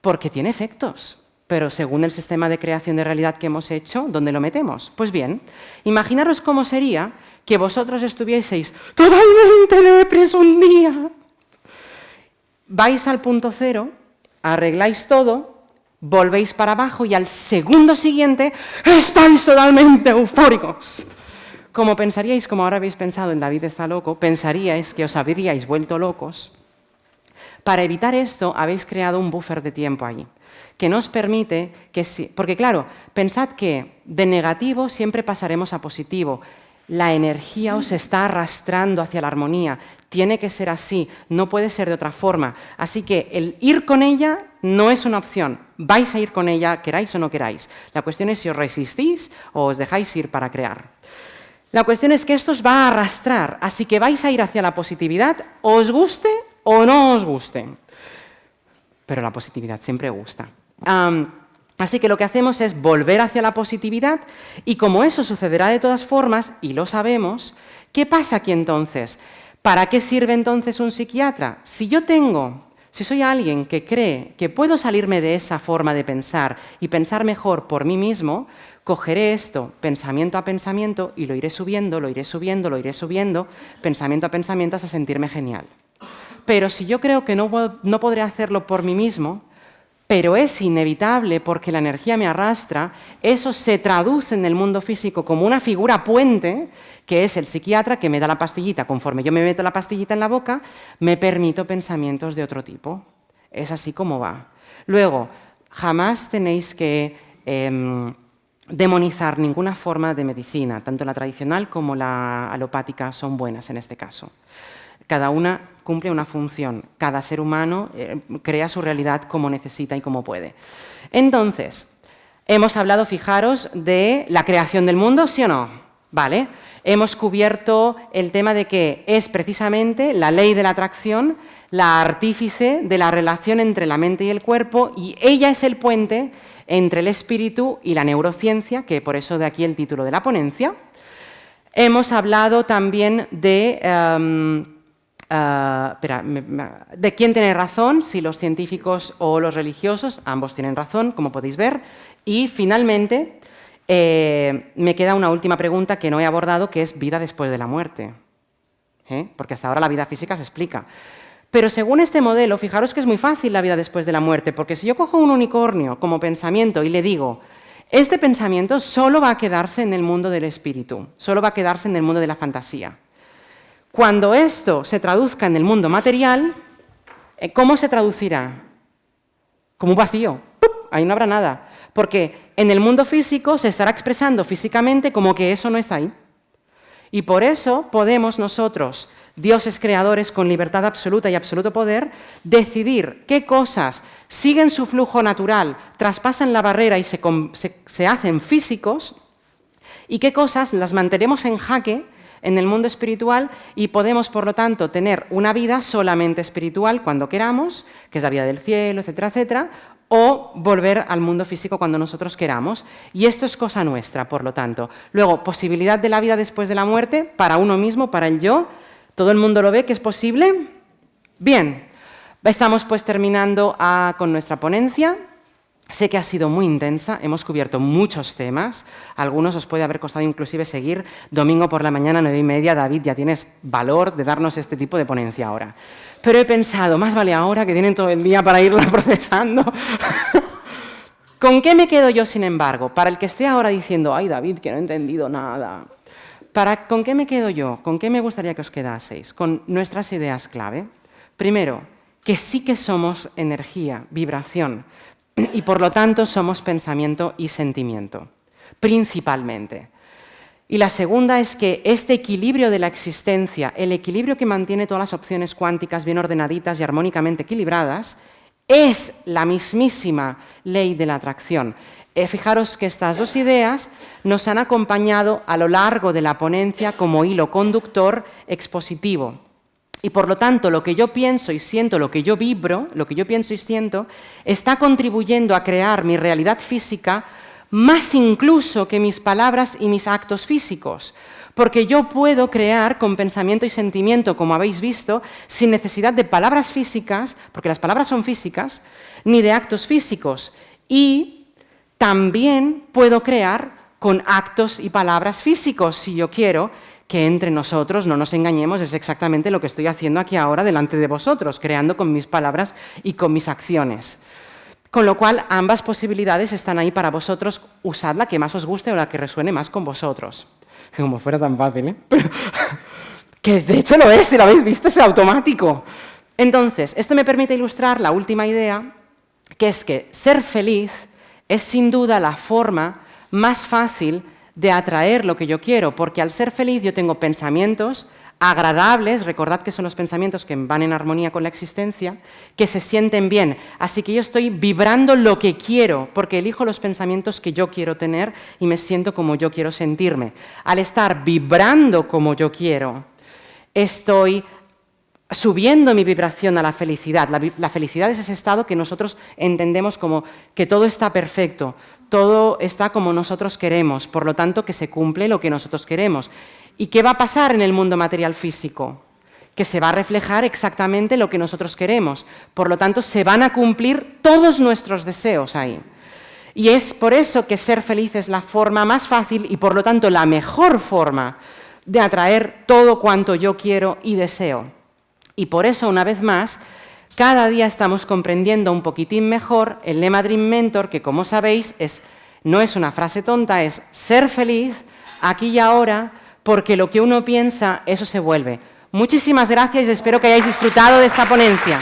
Porque tiene efectos, pero según el sistema de creación de realidad que hemos hecho, ¿dónde lo metemos? Pues bien, imaginaros cómo sería que vosotros estuvieseis totalmente depres un día. Vais al punto cero, arregláis todo, volvéis para abajo y al segundo siguiente estáis totalmente eufóricos. Como pensaríais, como ahora habéis pensado en David está loco, pensaríais que os habríais vuelto locos. Para evitar esto, habéis creado un buffer de tiempo allí, que nos permite que... Porque claro, pensad que de negativo siempre pasaremos a positivo. La energía os está arrastrando hacia la armonía. Tiene que ser así, no puede ser de otra forma. Así que el ir con ella no es una opción. Vais a ir con ella, queráis o no queráis. La cuestión es si os resistís o os dejáis ir para crear. La cuestión es que esto os va a arrastrar, así que vais a ir hacia la positividad, os guste o no os guste. Pero la positividad siempre gusta. Así que lo que hacemos es volver hacia la positividad, y como eso sucederá de todas formas, y lo sabemos, ¿qué pasa aquí entonces? ¿Para qué sirve entonces un psiquiatra? Si soy alguien que cree que puedo salirme de esa forma de pensar y pensar mejor por mí mismo, cogeré esto pensamiento a pensamiento y lo iré subiendo, lo iré subiendo, lo iré subiendo, pensamiento a pensamiento hasta sentirme genial. Pero si yo creo que no podré hacerlo por mí mismo, pero es inevitable porque la energía me arrastra, eso se traduce en el mundo físico como una figura puente, que es el psiquiatra que me da la pastillita. Conforme yo me meto la pastillita en la boca, me permito pensamientos de otro tipo. Es así como va. Luego, jamás tenéis que demonizar ninguna forma de medicina, tanto la tradicional como la alopática son buenas en este caso. Cada una cumple una función, cada ser humano crea su realidad como necesita y como puede. Entonces, hemos hablado, fijaros, de la creación del mundo, ¿sí o no? ¿Vale? Hemos cubierto el tema de que es precisamente la ley de la atracción la artífice de la relación entre la mente y el cuerpo, y ella es el puente entre el espíritu y la neurociencia, que por eso de aquí el título de la ponencia. Hemos hablado también de ¿De quién tiene razón? Si los científicos o los religiosos, ambos tienen razón, como podéis ver. Y finalmente, me queda una última pregunta que no he abordado, que es vida después de la muerte. Porque hasta ahora la vida física se explica. Pero según este modelo, fijaros que es muy fácil la vida después de la muerte, porque si yo cojo un unicornio como pensamiento y le digo, este pensamiento solo va a quedarse en el mundo del espíritu, solo va a quedarse en el mundo de la fantasía. Cuando esto se traduzca en el mundo material, ¿cómo se traducirá? Como un vacío. ¡Pup! Ahí no habrá nada. Porque en el mundo físico se estará expresando físicamente como que eso no está ahí. Y por eso podemos nosotros, dioses creadores con libertad absoluta y absoluto poder, decidir qué cosas siguen su flujo natural, traspasan la barrera y se hacen físicos, y qué cosas las mantenemos en jaque en el mundo espiritual y podemos, por lo tanto, tener una vida solamente espiritual cuando queramos, que es la vida del cielo, etcétera, etcétera, o volver al mundo físico cuando nosotros queramos. Y esto es cosa nuestra, por lo tanto. Luego, posibilidad de la vida después de la muerte, para uno mismo, para el yo. ¿Todo el mundo lo ve que es posible? Bien, estamos pues terminando con nuestra ponencia. Sé que ha sido muy intensa, hemos cubierto muchos temas, algunos os puede haber costado inclusive seguir. Domingo por la mañana, 9:30, David, ya tienes valor de darnos este tipo de ponencia ahora. Pero he pensado, más vale ahora que tienen todo el día para irla procesando. ¿Con qué me quedo yo, sin embargo? Para el que esté ahora diciendo, ay David, que no he entendido nada. ¿Con qué me quedo yo? ¿Con qué me gustaría que os quedaseis? Con nuestras ideas clave. Primero, que sí que somos energía, vibración, y por lo tanto somos pensamiento y sentimiento, principalmente. Y la segunda es que este equilibrio de la existencia, el equilibrio que mantiene todas las opciones cuánticas bien ordenaditas y armónicamente equilibradas, es la mismísima ley de la atracción. Fijaros que estas dos ideas nos han acompañado a lo largo de la ponencia como hilo conductor expositivo. Y por lo tanto, lo que yo pienso y siento, lo que yo vibro, lo que yo pienso y siento, está contribuyendo a crear mi realidad física más incluso que mis palabras y mis actos físicos. Porque yo puedo crear con pensamiento y sentimiento, como habéis visto, sin necesidad de palabras físicas, porque las palabras son físicas, ni de actos físicos. Y también puedo crear con actos y palabras físicos, si yo quiero, que entre nosotros, no nos engañemos, es exactamente lo que estoy haciendo aquí ahora delante de vosotros, creando con mis palabras y con mis acciones. Con lo cual, ambas posibilidades están ahí para vosotros, usad la que más os guste o la que resuene más con vosotros. Como fuera tan fácil, ¿eh? Pero, que de hecho lo es, si lo habéis visto, es automático. Entonces, esto me permite ilustrar la última idea, que es que ser feliz es sin duda la forma más fácil de atraer lo que yo quiero, porque al ser feliz yo tengo pensamientos agradables, recordad que son los pensamientos que van en armonía con la existencia, que se sienten bien. Así que yo estoy vibrando lo que quiero, porque elijo los pensamientos que yo quiero tener y me siento como yo quiero sentirme. Al estar vibrando como yo quiero, estoy subiendo mi vibración a la felicidad. La felicidad es ese estado que nosotros entendemos como que todo está perfecto, todo está como nosotros queremos, por lo tanto que se cumple lo que nosotros queremos. ¿Y qué va a pasar en el mundo material físico? Que se va a reflejar exactamente lo que nosotros queremos, por lo tanto se van a cumplir todos nuestros deseos ahí. Y es por eso que ser feliz es la forma más fácil y por lo tanto la mejor forma de atraer todo cuanto yo quiero y deseo. Y por eso, una vez más, cada día estamos comprendiendo un poquitín mejor el lema Dream Mentor, que como sabéis no es una frase tonta, es ser feliz aquí y ahora, porque lo que uno piensa, eso se vuelve. Muchísimas gracias y espero que hayáis disfrutado de esta ponencia.